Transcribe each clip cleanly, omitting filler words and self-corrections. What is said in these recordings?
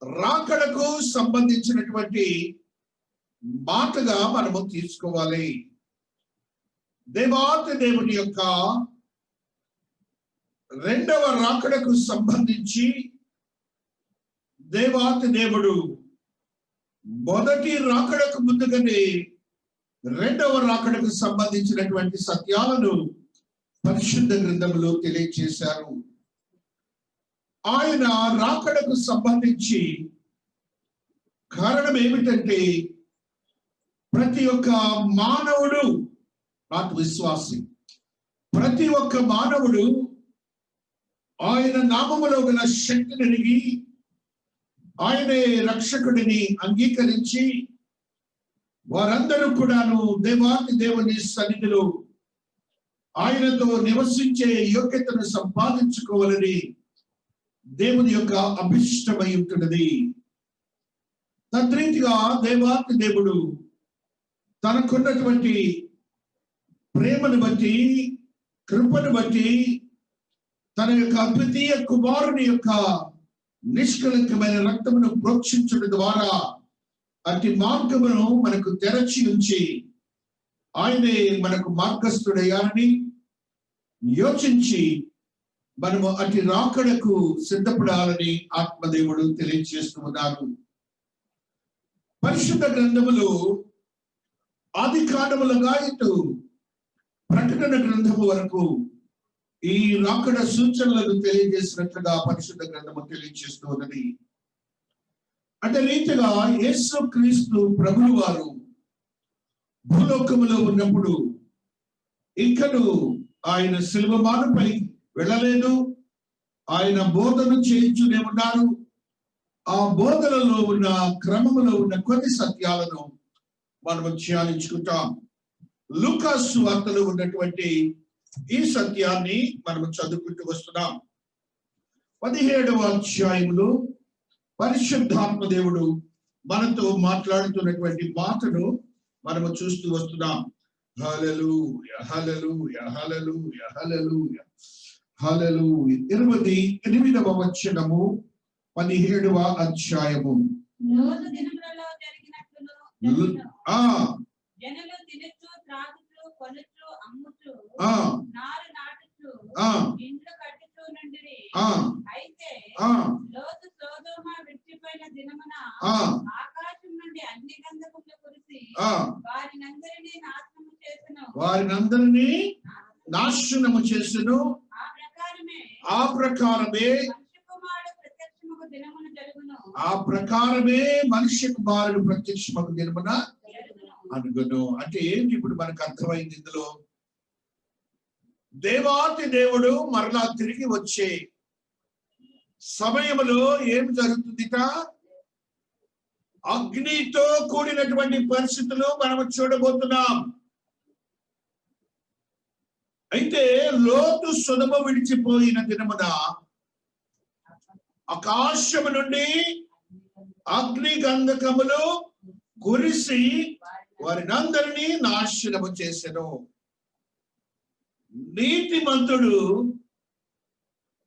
రాకడకు సంబంధించినటువంటి మాటగా మనము తీసుకోవాలి. దేవాతి దేవుని యొక్క రెండవ రాకడకు సంబంధించి దేవాతి దేవుడు మొదటి రాకడకు ముందుగానే రెండవ రాకడకు సంబంధించినటువంటి సత్యాలను పరిశుద్ధ గ్రంథంలో తెలియజేశారు. ఆయన రాకడకు సంబంధించి కారణం ఏమిటంటే ప్రతి ఒక్క మానవుడు, నాట్ విశ్వాసి, ప్రతి ఒక్క మానవుడు ఆయన నామములో గల శక్తిని ఎరిగి ఆయనే రక్షకుడిని అంగీకరించి వారందరూ కూడాను దేవాతి దేవుని సన్నిధిలో ఆయనతో నివసించే యోగ్యతను సంపాదించుకోవాలని దేవుని యొక్క అభిష్టమై ఉంటున్నది. తద్రీతిగా దేవాతి దేవుడు తనకున్నటువంటి ప్రేమను బట్టి, కృపను బట్టి తన యొక్క అద్వితీయ కుమారుని యొక్క నిష్కలంకమైన రక్తమును ప్రోక్షించడం ద్వారా అట్టి మార్గమును మనకు తెరచి ఉంచి ఆయనే మనకు మార్గస్థుడయ్యారని యోచించి మనము అటు రాకడకు సిద్ధపడాలని ఆత్మదేవుడు తెలియజేస్తూ ఉన్నారు. పరిశుద్ధ గ్రంథములు ఆది కాండములుగా ఇటు ప్రకటన గ్రంథము వరకు ఈ రాకడ సూచనలను తెలియజేసినట్లుగా పరిశుద్ధ గ్రంథము తెలియజేస్తూ ఉన్నది. అదే రీతిగా యేసు క్రీస్తు ప్రభువు వారు భూలోకములో ఉన్నప్పుడు ఇంకను ఆయన శిలువ మానుపై వెళ్ళలేదు. ఆయన బోధన చేయించునే ఉన్నారు. ఆ బోధనలో ఉన్న క్రమములో ఉన్న కొన్ని సత్యాలను మనము ధ్యానించుకుంటాం. లూకా సువార్తలో ఉన్నటువంటి ఈ సత్యాన్ని మనము చదువుకుంటూ వస్తున్నాం. 17వ అధ్యాయంలో పరిశుద్ధాత్మ దేవుడు మనతో మాట్లాడుతున్నటువంటి మాటను మనము చూస్తూ వస్తున్నాం. హల్లెలూయా, హల్లెలూయా, హల్లెలూయా, హల్లెలూయా, హల్లెలూయా. 28వ వచనము 17వ అధ్యాయము. జనులు తినచ్చు, త్రాగుచు, కొనుచు, అమ్ముచు, నారు నాటుచు, ఇండ్లు కట్టుచు నుండిరి. అయితే లోతు సొదొమ విడిచిపోయిన దినమున ఆకాశం నుండి అన్ని గంధకములు కురిసి వారినందరినీ నాశనము చేసెను. ఆ ప్రకారమే మనుష్య కుమారుడు ప్రత్యక్షమగు దినమున అనుగును. అంటే ఏంటి ఇప్పుడు మనకు అర్థమైంది? ఇందులో దేవాతి దేవుడు మరలా తిరిగి వచ్చే సమయంలో ఏం జరుగుతుందిట? అగ్నితో కూడినటువంటి పరిస్థితులు మనము చూడబోతున్నాం. అయితే లోతు సొదొమ విడిచిపోయిన దినమున ఆకాశము నుండి అగ్ని గంధకములు కురిసి వారినందరినీ నాశనము చేసెను. నీతిమంతుడు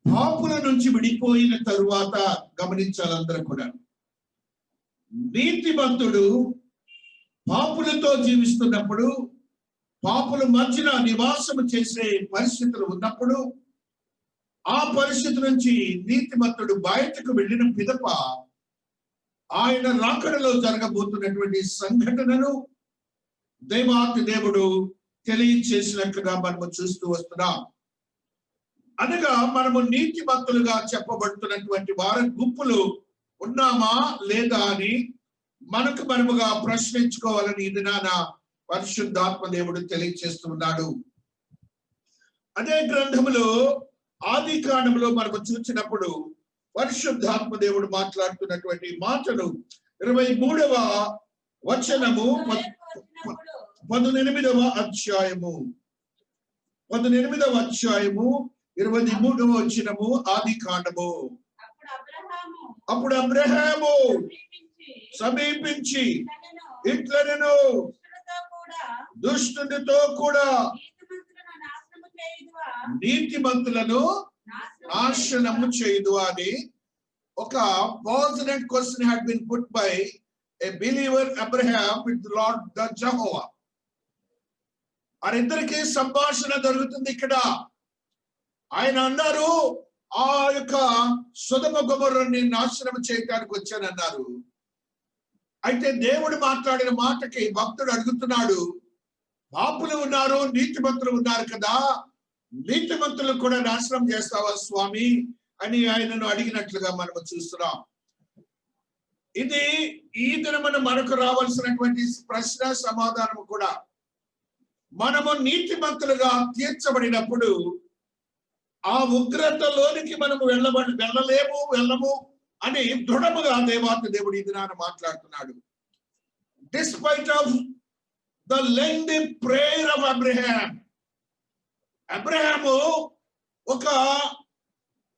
పాపుల నుంచి విడిపోయిన తరువాత గమనించాలందరూ కూడా, నీతిమంతుడు పాపులతో జీవిస్తున్నప్పుడు, పాపుల మధ్యన నివాసము చేసే పరిస్థితులు ఉన్నప్పుడు, ఆ పరిస్థితి నుంచి నీతిమంతుడు బయటకు వెళ్ళిన పిదప ఆయన రాకడలో జరగబోతున్నటువంటి సంఘటనను దేవాతి దేవుడు తెలియచేసినట్లుగా మనము చూస్తూ వస్తున్నాం. అనగా మనము నీతిమంతులుగా చెప్పబడుతున్నటువంటి వారి గుంపులు ఉన్నామా లేదా అని మనముగా ప్రశ్నించుకోవాలని ఇది నా పరిశుద్ధాత్మ దేవుడు తెలియచేస్తున్నాడు. అదే గ్రంథములో ఆది కాండములో మనము చూసినప్పుడు పరిశుద్ధాత్మ దేవుడు మాట్లాడుతున్నటువంటి మాటలు 23వ వచనము 18వ అధ్యాయము 23వ వచనము ఆది కాండము. అప్పుడు అబ్రహాము సమీపించి ఇట్లనెను, దుష్టునితో కూడా నీతిమంతులను నాశనము చేయదు అని ఒక pertinent question had been put by a believer Abraham with the Lord the Jehovah. వారిద్దరికి సంభాషణ జరుగుతుంది ఇక్కడ. ఆయన అన్నారు, ఆ యొక్క సొదొమ గొమొర్రాని నాశనం చేయడానికి వచ్చానన్నారు. అయితే దేవుడు మాట్లాడిన మాటకి భక్తుడు అడుగుతున్నాడు, పాపులు ఉన్నారు, నీతిమంతులు ఉన్నారు కదా, నీతిమంతులు కూడా నాశనం చేస్తావా స్వామి అని ఆయనను అడిగినట్లుగా మనం చూస్తున్నాం. ఇది ఈ దినమున మనకు రావాల్సినటువంటి ప్రశ్న సమాధానం కూడా. మనము నీతిమంతులుగా తీర్చబడినప్పుడు ఆ ఉగ్రతలోనికి మనము వెళ్ళము అని దృఢముగా దేవాతి దేవుడు ఈ దినాన మాట్లాడుతున్నాడు. Despite of the lengthy prayer of Abraham ఒక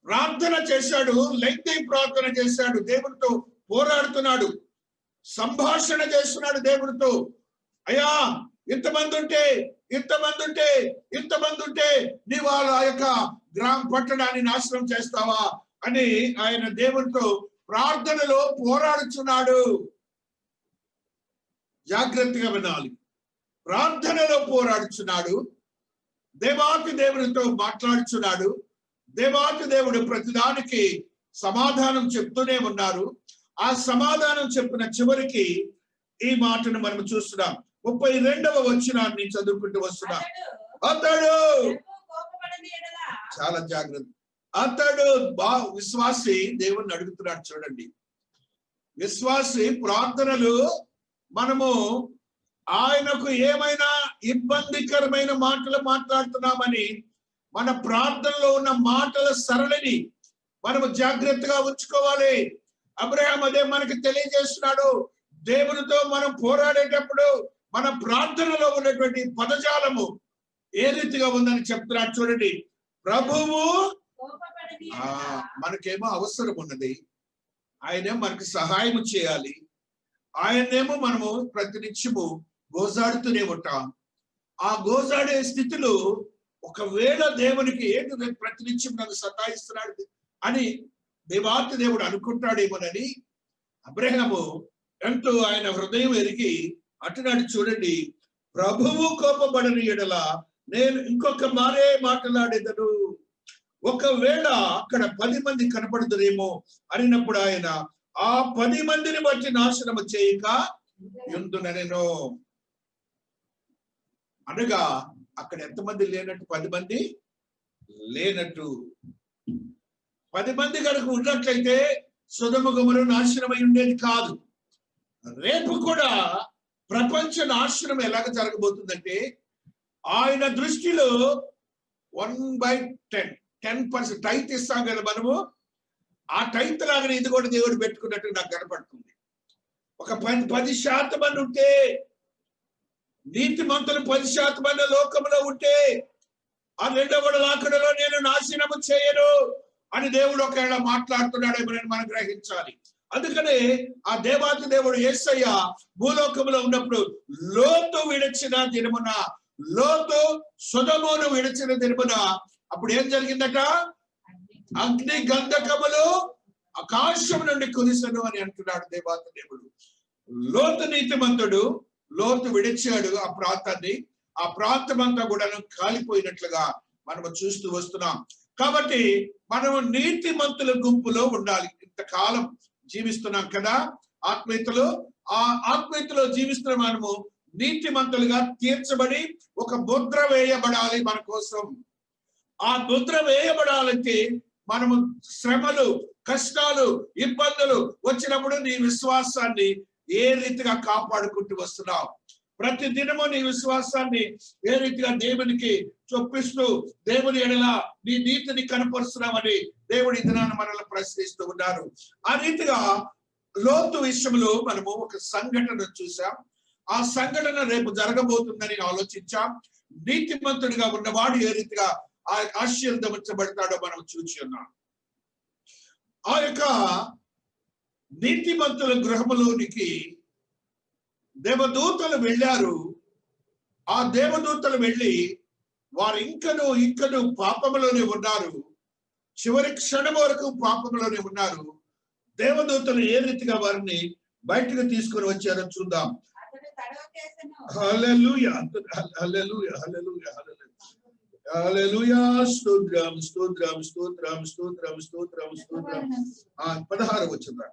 ప్రార్థన చేశాడు, లెంగ్తీ ప్రార్థన చేశాడు, దేవుడితో పోరాడుతున్నాడు, సంభాషణ చేస్తున్నాడు దేవుడితో. అయ్యా, ఇంతమంది ఉంటే నీవు ఆ యొక్క పట్టణాన్ని నాశనం చేస్తావా అని ఆయన దేవుడితో ప్రార్థనలో పోరాడుచున్నాడు. జాగ్రత్తగా వినాలి. ప్రార్థనలో పోరాడుచున్నాడు, దేవాతి దేవుడితో మాట్లాడుచున్నాడు. దేవాతి దేవుడు ప్రతిదానికి సమాధానం చెప్తూనే ఉన్నారు. ఆ సమాధానం చెప్పిన చివరికి ఈ మాటను మనం చూస్తున్నాం. 32వ వచనాన్ని చదువుకుంటూ వస్తున్నాం. అతడు, చాలా జాగ్రత్త, అతడు విశ్వాసి దేవుణ్ణి అడుగుతున్నాడు. చూడండి, విశ్వాసి ప్రార్థనలు మనము ఆయనకు ఏమైనా ఇబ్బందికరమైన మాటలు మాట్లాడుతున్నామని మన ప్రార్థనలో ఉన్న మాటల సరళిని మనము జాగ్రత్తగా ఉంచుకోవాలి. అబ్రహాం అదే మనకి తెలియజేస్తున్నాడు. దేవునితో మనం పోరాడేటప్పుడు మన ప్రార్థనలో ఉన్నటువంటి పదజాలము ఏ రీతిగా ఉందని చెప్తున్నాడు. చూడండి, ప్రభువు మనకేమో అవసరం ఉన్నది, ఆయనేమో మనకి సహాయం చేయాలి, ఆయనేమో మనము ప్రతినిత్యము గోజాడుతూనే ఉంటాం. ఆ గోజాడే స్థితిలో ఒకవేళ దేవునికి ఏంటి ప్రతినిత్యం నన్ను సతాయిస్తున్నాడు అని దేవాతి దేవుడు అనుకుంటాడేమోనని అబ్రహాము ఎంతో ఆయన హృదయం ఎరిగి అంటున్నాడు. చూడండి, ప్రభువు కోపపడని ఎడల నేను ఇంకొక మారే మాట్లాడేదను, ఒకవేళ అక్కడ 10 మంది కనపడుతురేమో అనినప్పుడు ఆయన ఆ 10 మందిని బట్టి నాశనము చేయక యుందునెను. అనగా అక్కడ ఎంతమంది లేనట్టు? 10 మంది లేనట్టు. 10 మంది కనుక ఉన్నట్లయితే సొదొమ గొమొర్రా నాశనమై ఉండేది కాదు. రేపు కూడా ప్రపంచ నాశనం ఎలాగ జరగబోతుందంటే ఆయన దృష్టిలో 1/10 10% టైత్ ఇస్తాం కదా మనము, ఆ టైత్ లాగానే ఇది కూడా దేవుడు పెట్టుకున్నట్టు నాకు కనపడుతుంది. ఒక 10% ఉంటే, నీతిమంతులు 10% లోకంలో ఉంటే ఆ 2వ రాకడలో నేను నాశనము చేయను అని దేవుడు ఒకవేళ మాట్లాడుతున్నాడేమో మనం గ్రహించాలి. అందుకనే ఆ దేవాతి దేవుడు యేసయ్య భూలోకంలో ఉన్నప్పుడు లోతు విడిచిన దినమున, లోతు సొదొమను విడిచిన దినమున అప్పుడు ఏం జరిగిందట? అగ్ని గంధకములు ఆకాశం నుండి కురిసెను అని అంటున్నాడు దేవాతి దేవుడు. లోతు నీతిమంతుడు, లోతు విడిచాడు ఆ ప్రాంతాన్ని, ఆ ప్రాంతం అంతా కూడా కాలిపోయినట్లుగా మనము చూస్తూ వస్తున్నాం. కాబట్టి మనము నీతిమంతుల గుంపులో ఉండాలి. ఇంతకాలం జీవిస్తున్నాం కదా ఆత్మీయతలో, ఆ ఆత్మీయతలో జీవిస్తున్న మనము నీతిమంతులుగా తీర్చబడి ఒక ముద్ర వేయబడాలి మన కోసం. ఆ ముద్ర వేయబడాలంటే మనము శ్రమలు, కష్టాలు, ఇబ్బందులు వచ్చినప్పుడు నీ విశ్వాసాన్ని ఏ రీతిగా కాపాడుకుంటూ వస్తున్నావు, ప్రతి దినము నీ విశ్వాసాన్ని ఏ రీతిగా దేవునికి చొప్పిస్తూ దేవుని ఎడల నీ నీతిని కనపరుస్తున్నామని దేవుడి దినాన్ని మనల్ని ప్రశ్నిస్తూ ఉన్నారు. ఆ రీతిగా లోతు విషయంలో మనము ఒక సంఘటన చూసాం. ఆ సంఘటన రేపు జరగబోతుందని ఆలోచించాం. నీతిమంతుడిగా ఉన్నవాడు ఏ రీతిగా ఆశీర్వదించబడతాడో మనం చూసి ఉన్నాం. ఆ యొక్క నీతిమంతుల గృహములోనికి దేవదూతలు వెళ్ళారు. ఆ దేవదూతలు వెళ్ళి వారు ఇంకను పాపంలోనే ఉన్నారు, చివరి క్షణం వరకు పాపంలోనే ఉన్నారు. దేవదూతలు ఏ రీతిగా వారిని బయటకు తీసుకొని వచ్చారో చూద్దాం. హల్లెలూయా, హల్లెలూయా, హల్లెలూయా, హల్లెలూయా. స్తోత్రం, స్తోత్రం, స్తోత్రం, స్తోత్రం, స్తోత్రం, స్తోత్రం. 16వ వచనం.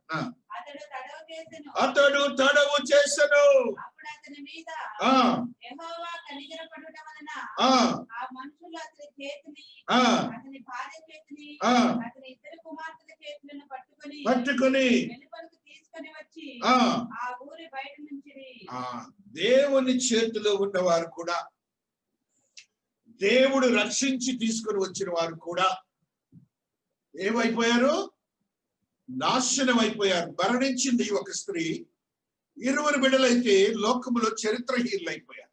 అతడు తడవు చేసెను. పట్టుకొని దేవుని చేతిలో ఉన్నవారు కూడా, దేవుడు రక్షించి తీసుకొని వచ్చిన వారు కూడా ఏమైపోయారు? నాశనం అయిపోయారు. మరణించింది ఒక స్త్రీ, 20 బిడ్డలైతే లోకములో చరిత్రహీనులైపోయారు.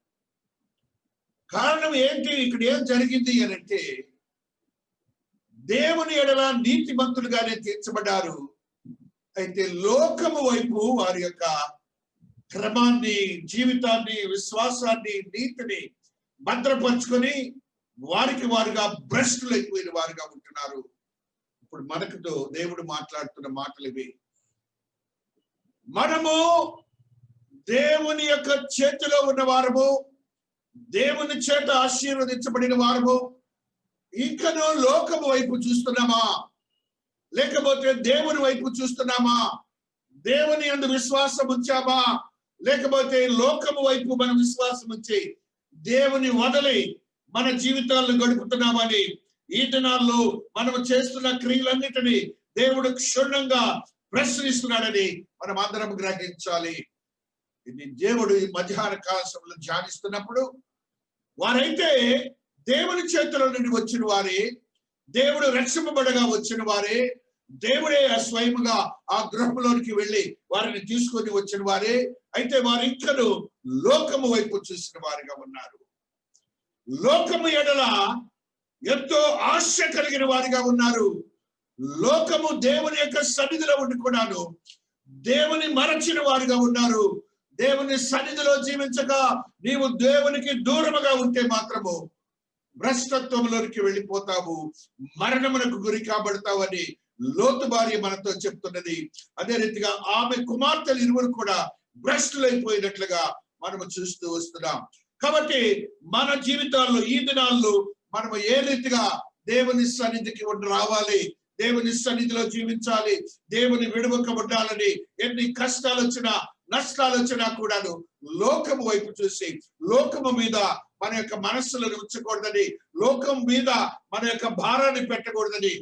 కారణం ఏంటి? ఇక్కడ ఏం జరిగింది అని అంటే, దేవుని ఎడల నీతిమంతులుగానే తీర్చబడ్డారు. అయితే లోకము వైపు వారి యొక్క క్రమాన్ని, జీవితాన్ని, విశ్వాసాన్ని, నీతిని భద్రపరుచుకొని వారికి వారుగా భ్రష్టులైపోయిన వారుగా ఉంటున్నారు. ఇప్పుడు మనకుతో దేవుడు మాట్లాడుతున్న మాటలు ఇవి. మనము దేవుని యొక్క చేతిలో ఉన్న వారము, దేవుని చేత ఆశీర్వదించబడిన వారము. ఇంకనూ లోకము వైపు చూస్తున్నామా, లేకపోతే దేవుని వైపు చూస్తున్నామా? దేవుని యందు విశ్వాసం ఉంచామా, లేకపోతే లోకము వైపు మనం విశ్వాసం ఉంచి దేవుని వదిలి మన జీవితాలను గడుపుతున్నామని ఈ దినాల్లో మనము చేస్తున్న క్రియలన్నిటినీ దేవుడు క్షుణ్ణంగా ప్రశ్నిస్తున్నాడని మనం అందరం గ్రహించాలి. ఇది దేవుడు ఈ మధ్యాహ్న కాలంలో ధ్యానిస్తున్నప్పుడు, వారైతే దేవుని చేతిలో నుండి వచ్చిన వారే, దేవుడు రక్షింపబడగా వచ్చిన వారే, దేవుడే స్వయముగా ఆ గృహంలోనికి వెళ్ళి వారిని తీసుకొని వచ్చిన వారే. అయితే వారు ఇంకను లోకము వైపు చూసిన వారిగా ఉన్నారు. లోకము ఎడల ఎంతో ఆశ కలిగిన వారిగా ఉన్నారు. లోకము దేవుని యొక్క సన్నిధిలో ఉండుకున్నాను, దేవుని మరచిన వారిగా ఉన్నారు. దేవుని సన్నిధిలో జీవించక నీవు దేవునికి దూరముగా ఉంటే మాత్రము భ్రష్టత్వంలోనికి వెళ్ళిపోతావు, మరణమునకు గురి కాబడతావని లోతు భార్య మనతో చెప్తున్నది. అదే రీతిగా ఆమె కుమార్తెలు 20 కూడా భ్రష్టులైపోయినట్లుగా మనము చూస్తూ వస్తున్నాం. కాబట్టి మన జీవితాల్లో ఈ దినాల్లో మనము ఏ రీతిగా దేవుని సన్నిధికి రావాలి, దేవుని సన్నిధిలో జీవించాలి, దేవుని విడువక ఉండాలని ఎన్ని కష్టాలు వచ్చినా, నష్టాలు వచ్చినా కూడాను లోకము వైపు చూసి లోకము మీద మన యొక్క మనస్సులను ఉంచకూడదని, లోకం మీద మన యొక్క భారాన్ని పెట్టకూడదని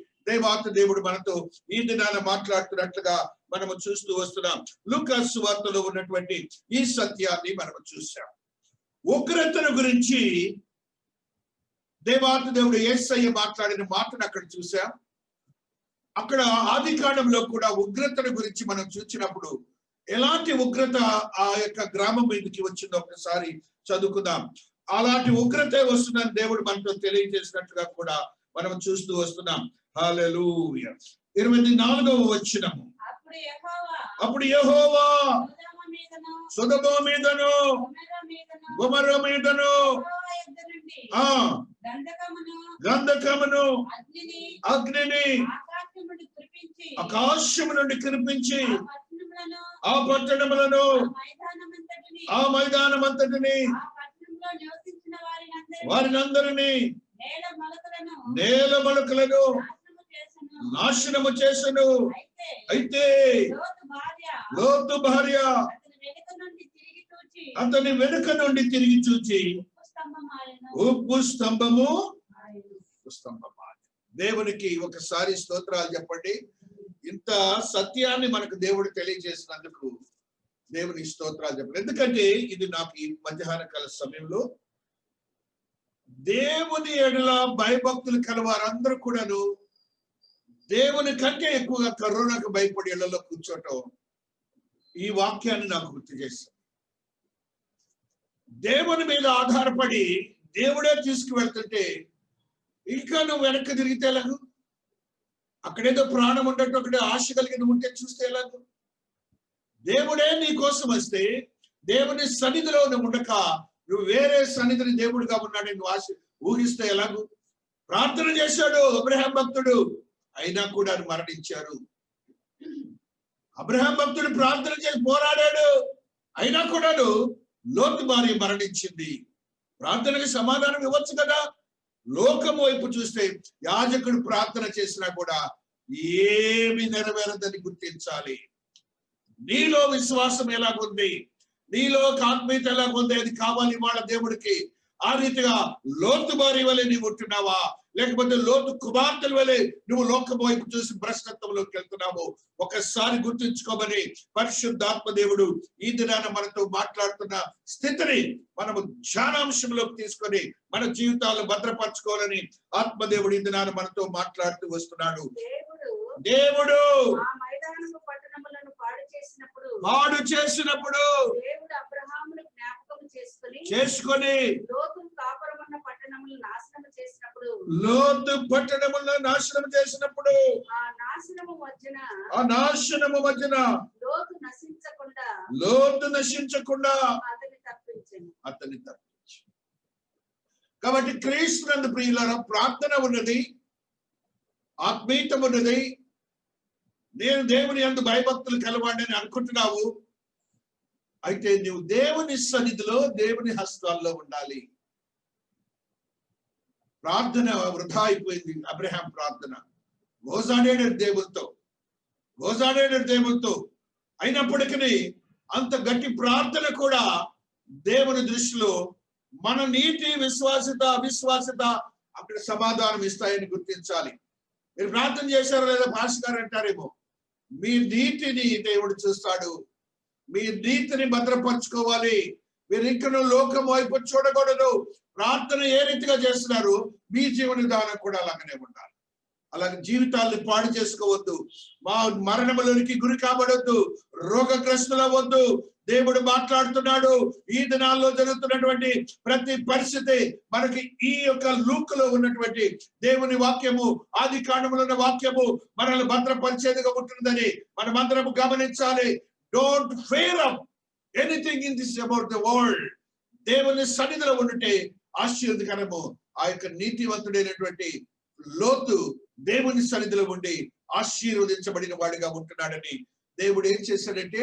దేవుడు మనతో ఈ దినాన మాట్లాడుతున్నట్లుగా మనము చూస్తూ వస్తున్నాం. లూకా సువార్తలో ఉన్నటువంటి ఈ సత్యాన్ని మనము చూసాం. ఉగ్రతను గురించి దేవుడు యేసయ్య మాట్లాడిన మాటను అక్కడ చూసాం. అక్కడ ఆది కాండంలో కూడా ఉగ్రతను గురించి మనం చూసినప్పుడు ఎలాంటి ఉగ్రత ఆ యొక్క గ్రామం మీదకి వచ్చిందో ఒకసారి చదువుకుందాం. అలాంటి ఉగ్రత వస్తుందని దేవుడు మనతో తెలియజేసినట్లుగా కూడా మనం చూస్తూ వస్తున్నాం. హల్లెలూయా. 24వ వచనం. అప్పుడు యెహోవా సొదొమ మీదను గొమొర్ర మీదను గంధకమును అగ్నిని ఆకాశము నుండి కురిపించి ఆ పట్టణములను ఆ మైదానమంతటిని వారినందరినీ నేల మొలకలను నాశనము చేసెను. అయితే లోతు భార్య అతని వెనుక నుండి తిరిగి చూచి ఉప్పు స్తంభము దేవునికి ఒకసారి స్తోత్రాలు చెప్పండి. ఇంత సత్యాన్ని మనకు దేవుడు తెలియజేసినందుకు దేవుని స్తోత్రాలు చెప్పండి. ఎందుకంటే ఇది నాకు ఈ మధ్యాహ్న కాల సమయంలో దేవుని ఎడల భయభక్తులు కలవారందరూ కూడాను దేవుని కంటే ఎక్కువగా కరోనాకు భయపడి ఇళ్లలో కూర్చోటం ఈ వాక్యాన్ని నాకు గుర్తు చేశాను. దేవుని మీద ఆధారపడి దేవుడే తీసుకువెళ్తుంటే ఇంకా నువ్వు వెనక్కి తిరిగితే ఎలాగూ? అక్కడేదో ప్రాణం ఉండటం, అక్కడే ఆశ కలిగి నువ్వు ఉంటే చూస్తే ఎలాగూ? దేవుడే నీ కోసం వస్తే దేవుని సన్నిధిలో నువ్వు ఉండక నువ్వు వేరే సన్నిధిని దేవుడిగా ఉన్నాడని నువ్వు ఆశ ఊహిస్తే ఎలాగూ? ప్రార్థన చేశాడు అబ్రహాం భక్తుడు, అయినా కూడా మరణించారు. అబ్రహాం భక్తుడు ప్రార్థన చేసి పోరాడాడు, అయినా కూడాను లోతు భార్య మరణించింది. ప్రార్థనకి సమాధానం ఇవ్వచ్చు కదా. లోకం వైపు చూస్తే యాజకుడు ప్రార్థన చేసినా కూడా ఏమి నెరవేరదని గుర్తించాలి. నీలో విశ్వాసం ఎలాగుంది, నీలో ఆత్మీయత ఎలాగుంది, అది కావాలి వాళ్ళ దేవుడికి. ఆ రీతిగా లోతు భార్య వలె నీవు ఉంటున్నావా, లేకపోతే లోతు కుమార్తెల వలె నువ్వు లోకం వైపు చూసి భ్రష్టత్వంలోకి వెళ్తున్నావు? ఒకసారి గుర్తుంచుకోమని పరిశుద్ధాత్మ దేవుడు ఈ దినాన మనతో మాట్లాడుతున్న స్థితిని మనము ధ్యానాంశంలోకి తీసుకొని మన జీవితాలను భద్రపరచుకోవాలని ఆత్మదేవుడు ఈ దినాన మనతో మాట్లాడుతూ వస్తున్నాడు. దేవుడు పాడు చేసినప్పుడు దేవుడు అబ్రహామును జ్ఞాపకం చేసుకొని లోతు కాపురమున్న పట్టణములను నాశనం చేసినప్పుడు, ఆ నాశనము మధ్యన లోతు నశించకుండా అతని తప్పించు. కాబట్టి క్రీస్తునందు ప్రియులారా, ప్రార్థన ఉన్నది, ఆత్మీయత ఉన్నది. నేను దేవుని యందు భయభక్తులు కలవాడని అనుకుంటున్నావు, అయితే నువ్వు దేవుని సన్నిధిలో దేవుని హస్తాల్లో ఉండాలి. ప్రార్థన వృధా అయిపోయింది. అబ్రహాం ప్రార్థన గోజాడేడు దేవునితో అయినప్పటికీ అంత గట్టి ప్రార్థన కూడా దేవుని దృష్టిలో మన నీతి అవిశ్వాసత అక్కడ సమాధానం ఇస్తాయని గుర్తించాలి. మీరు ప్రార్థన చేశారో లేదా పాస్టర్ గారు అంటారేమో, మీ నీతిని దేవుడు చూస్తాడు. మీ నీతిని భద్రపరచుకోవాలి. మీరు ఇంకనూ లోకం వైపు చూడకూడదు. ప్రార్థన ఏ రీతిగా చేస్తున్నారు, మీ జీవన విధానం కూడా అలాగనే ఉండాలి. అలాగే జీవితాలను పాడు చేసుకోవద్దు, మా మరణములోనికి గురి కాబడొద్దు, రోగగ్రస్తులవద్దు. దేవుడు మాట్లాడుతున్నాడు. ఈ దినాల్లో జరుగుతున్నటువంటి ప్రతి పరిస్థితి మనకి ఈ యొక్క లూకులో ఉన్నటువంటి దేవుని వాక్యము, ఆది కాండములో ఉన్న వాక్యము మనల్ని భద్రపరిచేదిగా ఉంటుందని మనమందరం గమనించాలి. Don't fair up anything in this about the world. దేవుని సన్నిధిలో ఉంటే ఆశీర్వదకరము. ఆ యొక్క నీతివంతుడైనటువంటి లోతు దేవుని సన్నిధిలో ఉండి ఆశీర్వదించబడిన వాడిగా ఉంటున్నాడని దేవుడు ఏం చేశాడంటే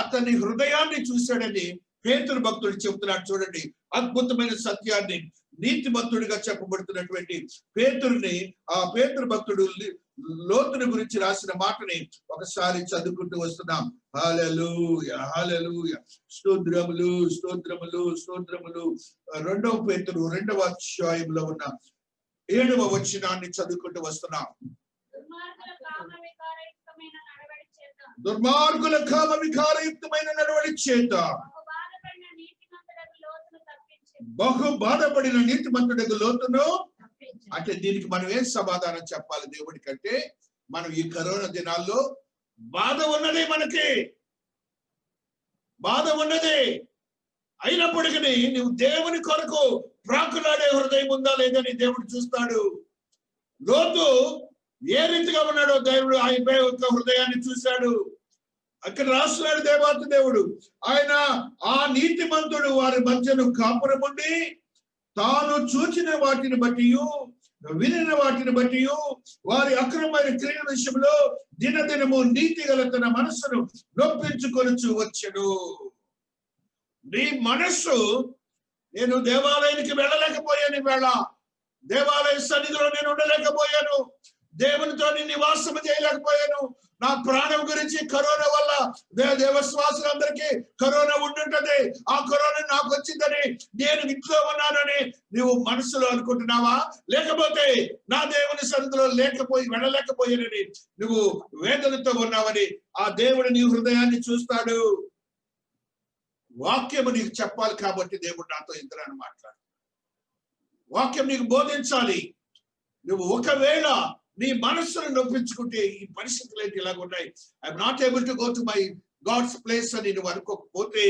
అతని హృదయాన్ని చూశాడని పేతురు భక్తుడు చెబుతున్నాడు. చూడండి, అద్భుతమైన సత్యాన్ని నీతిమంతుడిగా చెప్పబడుతున్నటువంటి పేతురు భక్తుడు లోతుని గురించి రాసిన మాటని ఒకసారి చదువుకుంటూ వస్తున్నాం. హల్లెలూయా, హల్లెలూయా, స్తోత్రములు, స్తోత్రములు, స్తోత్రములు. 2వ పేతురు 2వ అధ్యాయంలో ఉన్న 7వ వచనాన్ని చదువుకుంటూ వస్తున్నాం. దుర్మార్గుల కామ వికారయుక్తమైన నడవడి చేత బహు బాధపడిన నీతిమంతుడగు లోతును. అంటే దీనికి మనం ఏం సమాధానం చెప్పాలి దేవుడి కంటే, మనం ఈ కరోనా దినాల్లో బాధ ఉన్నది, మనకి బాధ ఉన్నది. అయినప్పటికీ నువ్వు దేవుని కొరకు ప్రాకులాడే హృదయం ఉందా లేదని దేవుడు చూస్తాడు. లోతు ఏ రీతిగా ఉన్నాడో దేవుడు ఆయన యొక్క హృదయాన్ని చూశాడు. అక్కడ రాస్తున్నాడు దేవాతి దేవుడు, ఆయన ఆ నీతిమంతుడు వారి మధ్యను కాపురం ఉండి తాను చూచిన వాటిని బట్టి వినిన వాటిని బట్టి వారి అక్రమమైన క్రియల విషయంలో దినదినము నీతి గల తన మనస్సును నొప్పించుకొనుచు వచ్చెను. నీ మనస్సు, నేను దేవాలయానికి వెళ్ళలేకపోయాను, వేళ దేవాలయ సన్నిధిలో నేను ఉండలేకపోయాను, దేవునితో నివాసం చేయలేకపోయాను, నా ప్రాణం గురించి కరోనా వల్ల దేవశ్వాసులందరికీ కరోనా ఉండుంటది, ఆ కరోనా నాకు వచ్చిందని నేను ఇంట్లో ఉన్నానని నువ్వు మనసులో అనుకుంటున్నావా? లేకపోతే నా దేవుని సన్నిధిలో వెళ్ళలేకపోయానని నువ్వు వేదనతో ఉన్నావని ఆ దేవుడు నీ హృదయాన్ని చూస్తాడు. వాక్యము నీకు చెప్పాలి కాబట్టి దేవుడు నాతో ఇంతరాన్ని మాట్లాడు. వాక్యం నీకు బోధించాలి. నువ్వు ఒకవేళ నీ మనస్సును నొప్పించుకుంటే ఈ పరిస్థితులు ఏంటి ఇలాగ ఉన్నాయి, I'm not able to go to my God's place అని నువ్వు అనుకోకపోతే,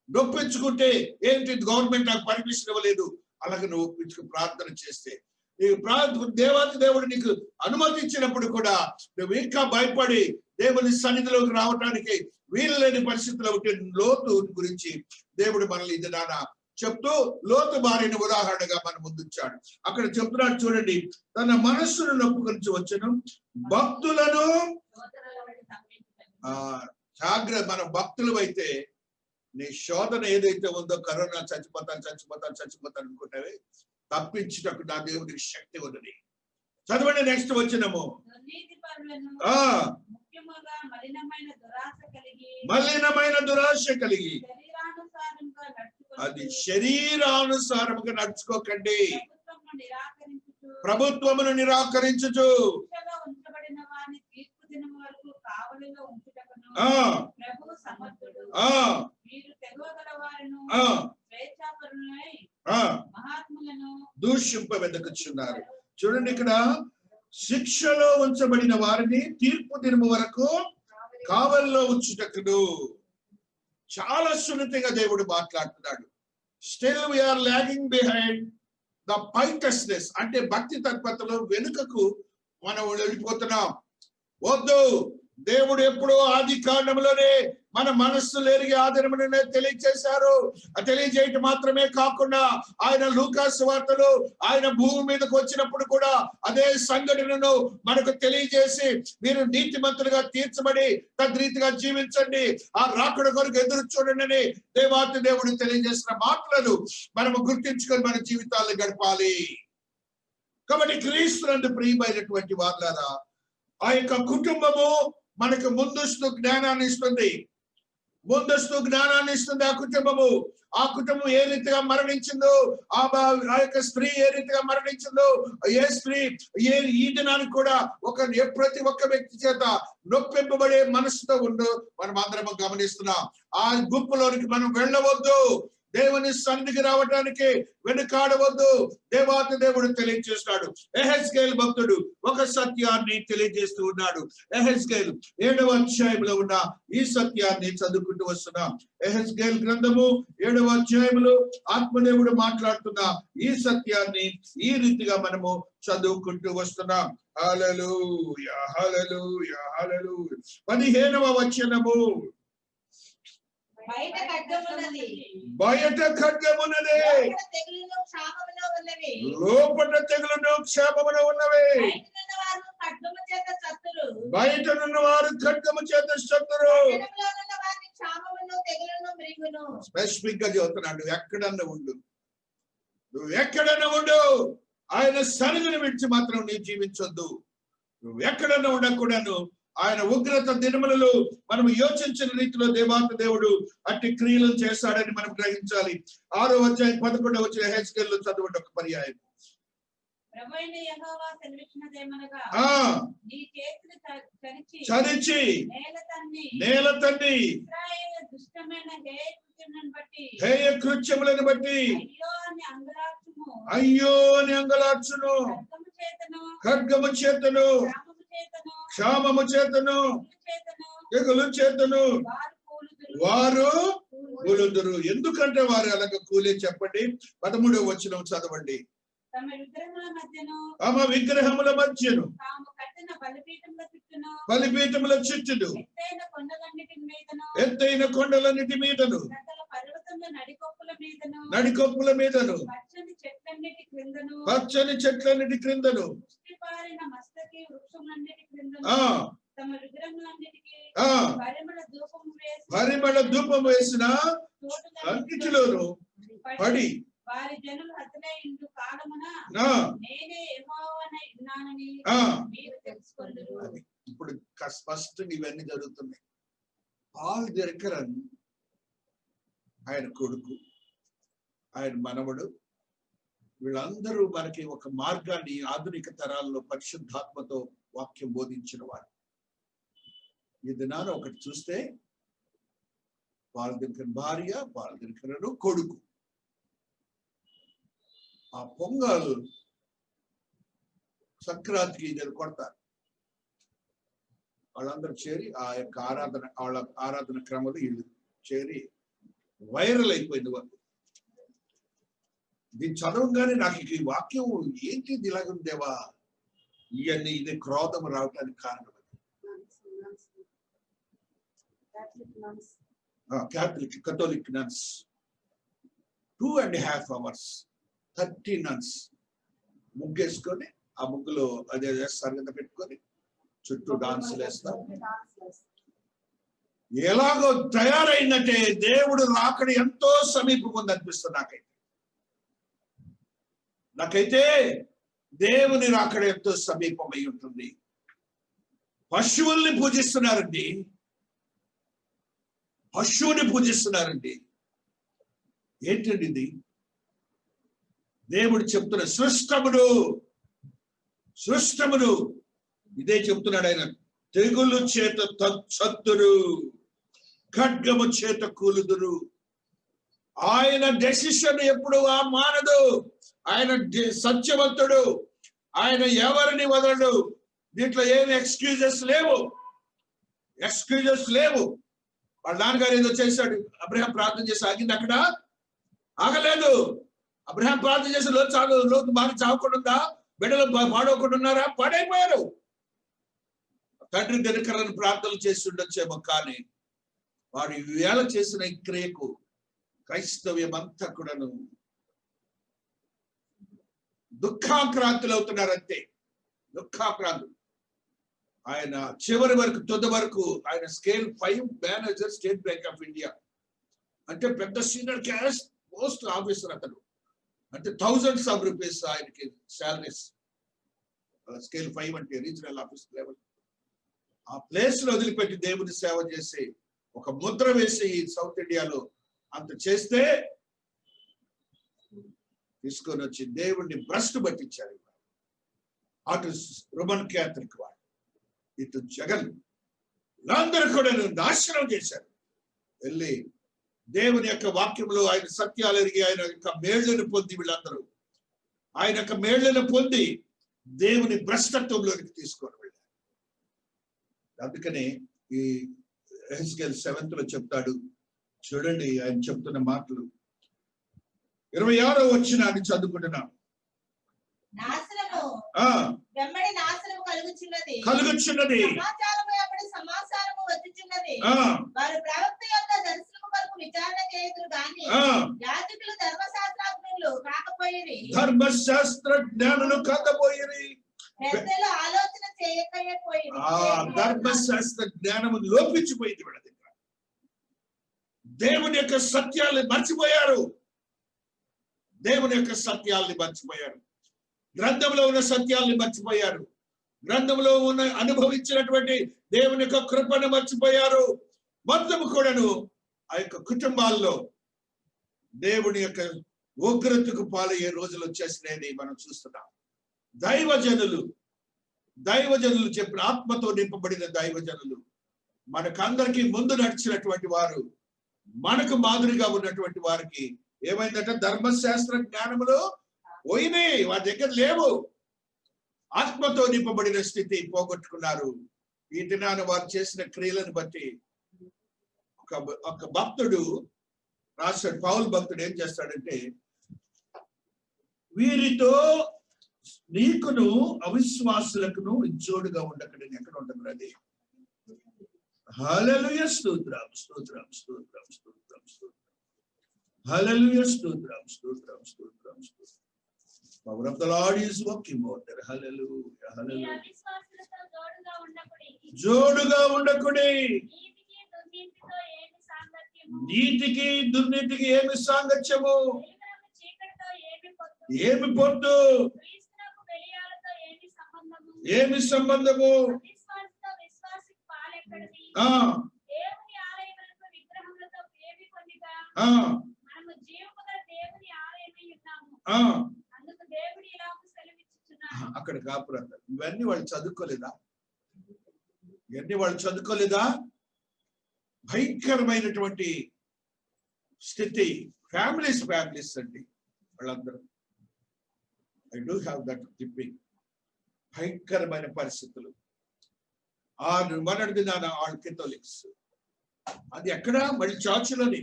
నొప్పించుకుంటే ఏంటి గవర్నమెంట్ నాకు పర్మిషన్ ఇవ్వలేదు అలాగే నువ్వు ఒప్పించుకు ప్రార్థన చేస్తే, దేవాతి దేవుడు నీకు అనుమతి ఇచ్చినప్పుడు కూడా నువ్వు ఇంకా భయపడి దేవుని సన్నిధిలోకి రావడానికి వీలు లేని పరిస్థితుల్లో ఉంటే లోతు గురించి దేవుడు మనల్ని ఇది నాన్న చెప్తూ లోతు భార్యను ఉదాహరణగా మన ముందుంచాడు. అక్కడ చెప్తున్నాడు చూడండి, తన మనస్సును నొప్పుకొనిచి వచ్చెను, భక్తులను జాగ్రత్త. మన భక్తులు అయితే నీ శోధన ఏదైతే ఉందో, కరోనా చచ్చిపోతాను అనుకుంటావే, తప్పించుటకు నా దేవుడికి శక్తి ఉన్నది. చదవండి నెక్స్ట్ వచనము. మలినమైన దురాశ కలిగి అది శరీరానుసారముగా నడుచుకోకండి. ప్రభుత్వమును నిరాకరించుచు దూషింప వెదకుచున్నారు. చూడండి, ఇక్కడ శిక్షలో ఉంచబడిన వారిని తీర్పు దినము వరకు కావలిలో ఉంచుటకును. చాలా సున్నితంగా దేవుడు మాట్లాడుతున్నాడు. Still we are lagging behind the piousness, అంటే భక్తి తత్పరతలో వెనుకకు మనం వెళ్ళిపోతున్నాం. వద్దు. దేవుడు ఎప్పుడో ఆది కాండంలోనే మన మనస్సులు ఎరిగి ఆదరణనే తెలియజేశారు. తెలియజేయటం మాత్రమే కాకుండా ఆయన లూకాసు వార్తలో ఆయన భూమి మీదకు వచ్చినప్పుడు కూడా అదే సంఘటనను మనకు తెలియజేసి, మీరు నీతిమంతులుగా తీర్చబడి తద్రీతిగా జీవించండి, ఆ రాకడ కొరకు ఎదురు చూడండి అని దేవాతి దేవుడు తెలియజేసిన మాటలను మనము గుర్తించుకొని మన జీవితాలను గడపాలి. కాబట్టి క్రీస్తునందు ప్రియమైనటువంటి వారులారా, ఆ యొక్క కుటుంబము మనకు ముందస్తు జ్ఞానాన్ని ఇస్తుంది. ఆ కుటుంబము. ఆ కుటుంబం ఏ రీతిగా మరణించిందో, ఆ యొక్క స్త్రీ ఏ రీతిగా మరణించిందో, ఏ స్త్రీ ఈ దినానికి కూడా ప్రతి ఒక్క వ్యక్తి చేత నొప్పింపబడే మనసుతో ఉండు మనం అందరం గమనిస్తున్నాం. ఆ గుంపులోనికి మనం వెళ్ళవద్దు. దేవుని సన్నిధికి రావడానికి వెనుకాడవద్దు. దేవాతి దేవుడు తెలియజేస్తాడు. యెహెజ్కేలు భక్తుడు ఒక సత్యాన్ని తెలియజేస్తూ ఉన్నాడు. యెహెజ్కేలు 7వ అధ్యాయంలో ఉన్న ఈ సత్యాన్ని చదువుకుంటూ వస్తున్నాం. యెహెజ్కేలు గ్రంథము 7వ అధ్యాయంలో ఆత్మదేవుడు మాట్లాడుతున్న ఈ సత్యాన్ని ఈ రీతిగా మనము చదువుకుంటూ వస్తున్నాం. హల్లెలూయా, హల్లెలూయా, హల్లెలూయా. 15వ వచనము. బయట ఖడ్గమున్నది, లోపట తెగులును క్షామమును ఉన్నవి. బయట నున్న వారు ఖడ్గము చేత శత్రు. స్పెసిఫిక్ గా చెబుతున్నాడు, నువ్వు ఎక్కడన్నా ఉండు, ఆయన సన్నిధిని విడిచి మాత్రం నీ జీవించొద్దు. నువ్వు ఎక్కడన్నా ఉండకూడను. ఆయన ఉగ్రత దినములలో మనం యోచించిన రీతిలో దేవాతి దేవుడు అట్టి క్రియలను చేస్తాడని మనం గ్రహించాలి. 6వ అధ్యాయం 11వ వచనం యెహెజ్కేలులో చదవండి ఒక పర్యాయం. చరిచి నేల తన్ని హేయ కృత్యములను బట్టి అయ్యో అని అంగలార్చును. ఖడ్గము చేతను, క్షామము చేతను, తెగులు చేతను వారు కూలుదురు. ఎందుకంటే వారు అలాగ కూలే చెప్పండి. 13వ వచనం చదవండి. తమ విగ్రహముల మధ్యను బలిపీఠముల చుట్టూ ఎత్తైన కొండలన్నిటి మీదను నడికొప్పుల మీదను పచ్చని చెట్లన్నిటి క్రిందను పరిమళ ధూపం వేసిన అన్నిటిలోను పడి వారి జనులు హతలైండు కాలమున నేనే యెహోవానై ఉన్నానని మీరు తెలుసుకొందురు. ఇప్పుడు స్పష్టంగా ఇవన్నీ జరుగుతున్నాయి. పాల్ జెరకరన్ ఆయన కొడుకు, ఆయన మనవడు, వీళ్ళందరూ మనకి ఒక మార్గాన్ని ఆధునిక తరాల్లో పరిశుద్ధాత్మతో వాక్యం బోధించిన వారు. ఈ దినాన ఒకటి చూస్తే పాల్ జెరకరన్ భార్య, పాల్ జెరకరన్ కొడుకు, ఆ పొంగల్ సంక్రాంతికి కొడతారు. వాళ్ళందరూ చేరి ఆ యొక్క ఆరాధన క్రమంలో వీళ్ళు చేరి వైరల్ అయిపోయింది వాళ్ళు. దీన్ని చదవగానే నాకు ఈ వాక్యం ఏంటి ఇలాగుందేవా, ఇవన్నీ ఇది క్రోధం రావటానికి కారణం. కథోలిక్ నన్స్ 2.5 hours 30 nuns ముగ్గేసుకొని ఆ ముగ్గులో అదే సంగతి పెట్టుకొని చుట్టూ డాన్సులు వేస్తారు. ఎలాగో తయారైందంటే దేవుడు రాకడ ఎంతో సమీపం ఉంది అనిపిస్తుంది నాకైతే దేవుని రాకడ ఎంతో సమీపమై ఉంటుంది. పశువుల్ని పూజిస్తున్నారండి, పశువుని పూజిస్తున్నారండి. ఏంటండి ఇది? దేవుడు చెప్తున్న సృష్టమును ఇదే చెప్తున్నాడు ఆయన. తెగులు చేత చత్తురు, ఖడ్గము చేత కూలుదురు. ఆయన డెసిషన్ ఎప్పుడు మానదు. ఆయన సత్యవంతుడు, ఆయన ఎవరిని వదలడు. దీంట్లో ఏమి ఎక్స్క్యూజెస్ లేవు. వాళ్ళ నాన్నగారు ఏదో చేశాడు, అబ్రహాం ప్రార్థన చేసి ఆగింది అక్కడ? ఆగలేదు. అబ్రహాం ప్రార్థన చేసి లోతు బాగా చావకుండా, బిడ్డలు పాడవకుండా ఉన్నారా? పాడైపోయారు. తండ్రి దినకరని ప్రార్థనలు చేసి ఉండొచ్చేమో, కానీ వాడు వేళ చేసిన ఈ క్రియకు క్రైస్తవ్యం అంతా కూడాను దుఃఖాక్రాంతులు అవుతున్నారు. అంతే, దుఃఖాక్రాంతులు. ఆయన చివరి వరకు, తుది వరకు ఆయన scale 5 manager, state bank of India. అంటే పెద్ద సీనియర్ క్యాష్ పోస్ట్ ఆఫీసర్ అతను. అంటే థౌజండ్స్ ఆఫ్ రూపీస్ ఆయనకి శాలరీస్. స్కేల్ 5 అంటే రీజనల్ ఆఫీస్ లెవెల్. ఆ ప్లేస్ లో వదిలిపెట్టి దేవుని సేవ చేసి ఒక ముద్ర వేసి సౌత్ ఇండియాలో అంత చేస్తే తీసుకొని వచ్చి దేవుణ్ణి భ్రష్టు పట్టించారు. అటు రోమన్ క్యాథలిక్ వాడు, ఇటు జగన్, వీళ్ళందరూ కూడా నాశనం చేశారు. వెళ్ళి దేవుని యొక్క వాక్యంలో ఆయన సత్యాలు ఎరిగి ఆయన యొక్క మేళ్లను పొంది, వీళ్ళందరూ ఆయన యొక్క మేళ్లను పొంది దేవుని భ్రష్టత్వంలోనికి తీసుకొని వెళ్ళారు. అందుకనే ఈ ఎహెజ్కేల్ 7th లో చెప్తాడు, చూడండి ఆయన చెప్తున్న మాటలు. 26వ వచనాన్ని చదువుకుంటున్నాం. కలుగుచున్నది ధర్మశాస్త్ర జ్ఞానులు కాకపోయిరి. ధర్మశాస్త్ర జ్ఞానము లోపించిపోయింది వీళ్ళ దగ్గర. దేవుని యొక్క సత్యాల్ని మర్చిపోయారు. గ్రంథంలో ఉన్న సత్యాల్ని మర్చిపోయారు. గ్రంథంలో ఉన్న అనుభవించినటువంటి దేవుని యొక్క కృపను మర్చిపోయారు. మొత్తం కూడాను ఆ యొక్క కుటుంబాల్లో దేవుని యొక్క ఉగ్రతకు పాలయ్యే రోజులు వచ్చేసినది మనం చూస్తున్నాం. దైవజనులు చెప్పిన, ఆత్మతో నింపబడిన దైవజనులు, మనకందరికీ ముందు నడిచినటువంటి వారు, మనకు మాదిరిగా ఉన్నటువంటి వారికి ఏమైందంటే ధర్మశాస్త్ర జ్ఞానములు పోయినాయి, వారి దగ్గర లేవు. ఆత్మతో నింపబడిన స్థితి పోగొట్టుకున్నారు. ఈ దినాన వారు చేసిన క్రియలను బట్టి ఒక భక్తుడు రాశాడు, పౌలు భక్తుడు ఏం చేస్తాడంటే, వీరితో నీకును అవిశ్వాసులకును జోడుగా ఉండకడని. ఎక్కడ ఉండదు అది? హల్లెలూయా, స్తోత్రం స్తోత్రం స్తోత్రం స్తోత్రం స్తోత్రం. హల్లెలూయా, స్తోత్రం స్తోత్రం స్తోత్రం స్తోత్రం. Power of the Lord is working out there. Hallelujah, hallelujah. జోడుగా ఉండకుడి. నీతికి దుర్నీతికి ఏమి సాంగత్యము? ఏమి పొత్తు? ఏమి సంబంధము? అక్కడ కాపురంగా ఇవన్నీ వాళ్ళు చదువుకోలేదా? భయంకరమైనటువంటి స్థితి. ఫ్యామిలీస్ అండి వాళ్ళందరూ. I do have that tipping. భయంకరమైన పరిస్థితులు. మొన్నటిది వాళ్ళు కెథోలిక్స్. అది ఎక్కడ? మళ్ళీ చర్చిలోని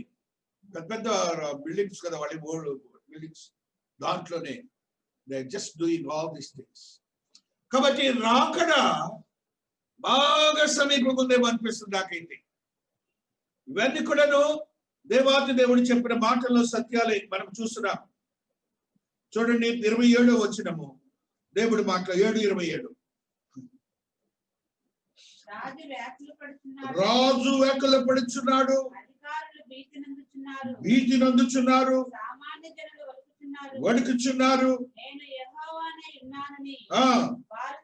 పెద్ద బిల్డింగ్స్ కదా, వాళ్ళ ఓల్డ్ బిల్డింగ్స్. దాంట్లోనే they just doing all these things. కాబట్టి రాకడ బాగా సమీపం ఉందేమో అనిపిస్తుంది నాకైతే. ఇవన్నీ కూడాను దేవాతి దేవుడు చెప్పిన మాటల్లో సత్యాలే మనం చూస్తున్నాం. చూడండి 27వ వచనము దేవుడి మాటలో 7:27. రాజు వ్యాకులు పడుతున్నాడు. రాజు వ్యాకులు పడుచున్నాడు. అధికారులు భీతి నందుచున్నారు. సామాన్య జనులు వణుకుచున్నారు. నేను యెహోవానే ఉన్నానని ఆ వారు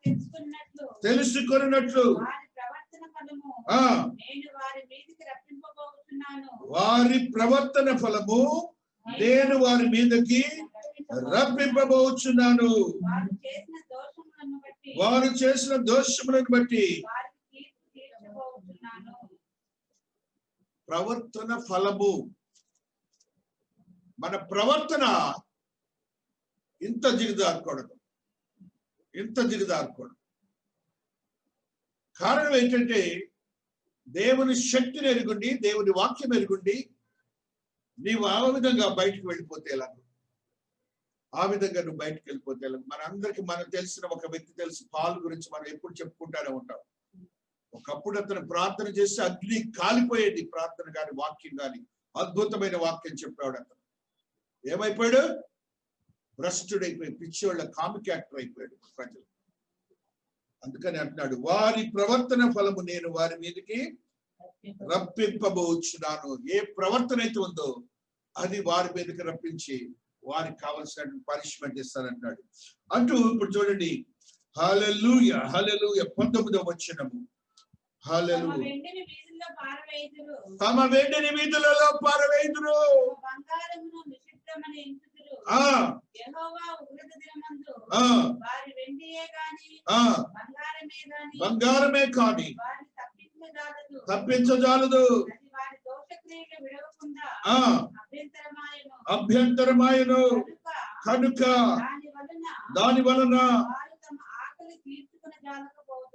తెలుసుకొనినట్లు వారి ప్రవర్తన ఫలము నేను వారి మీదకి రప్పింపబోతున్నాను. వారి ప్రవర్తన ఫలము నేను వారి మీదకి రప్పింపబోచున్నాను. వారు చేసిన దోషములను బట్టి ప్రవర్తన ఫలము. మన ప్రవర్తన ఇంత దిగజారకూడదు, ఇంత దిగజారకూడదు. కారణం ఏంటంటే దేవుని శక్తిని ఎరుగుండి, దేవుని వాక్యం ఎరుగుండి నీవు ఆ విధంగా బయటకు వెళ్ళిపోతే ఎలా? ఆ విధంగా నువ్వు బయటకు వెళ్ళిపోతే ఎలా? మనందరికి మనకు తెలిసిన ఒక వ్యక్తి తెలుసు, పాల్ గురించి మనం ఎప్పుడు చెప్పుకుంటానే ఉంటాం. ఒకప్పుడు అతను ప్రార్థన చేస్తే అగ్ని కాలిపోయేది, ప్రార్థన కానీ వాక్యం కానీ. అద్భుతమైన వాక్యం చెప్పాడు. అతను ఏమైపోయాడు? భ్రష్టుడైపోయి పిచ్చోళ్ళ కామిక్ యాక్టర్ అయిపోయాడు ప్రజలు. అందుకని అంటున్నాడు, వారి ప్రవర్తన ఫలము నేను వారి మీదకి రప్పింపబోచున్నాను. ఏ ప్రవర్తన అయితే ఉందో అది వారి మీదకి రప్పించి వారికి కావలసిన పనిష్మెంట్ ఇస్తానంటున్నాడు. అంటూ ఇప్పుడు చూడండి, హల్లెలూయా హల్లెలూయా 19వ వచనము. హల్లెలూయా. తమ వెండిని వీధులలో పారవేయుదురు, బంగారమును నిషిద్ధమని ఎంచుదురు. యెహోవా ఉగ్రత దినమందు వారి వెండియే గాని బంగారమే కాని వారిని తప్పించజాలదు. అది వారి దోషక్రియలు విడవకుండా అభ్యంతరమాయను. కనుక దాని వలన వారు తమ ఆకలి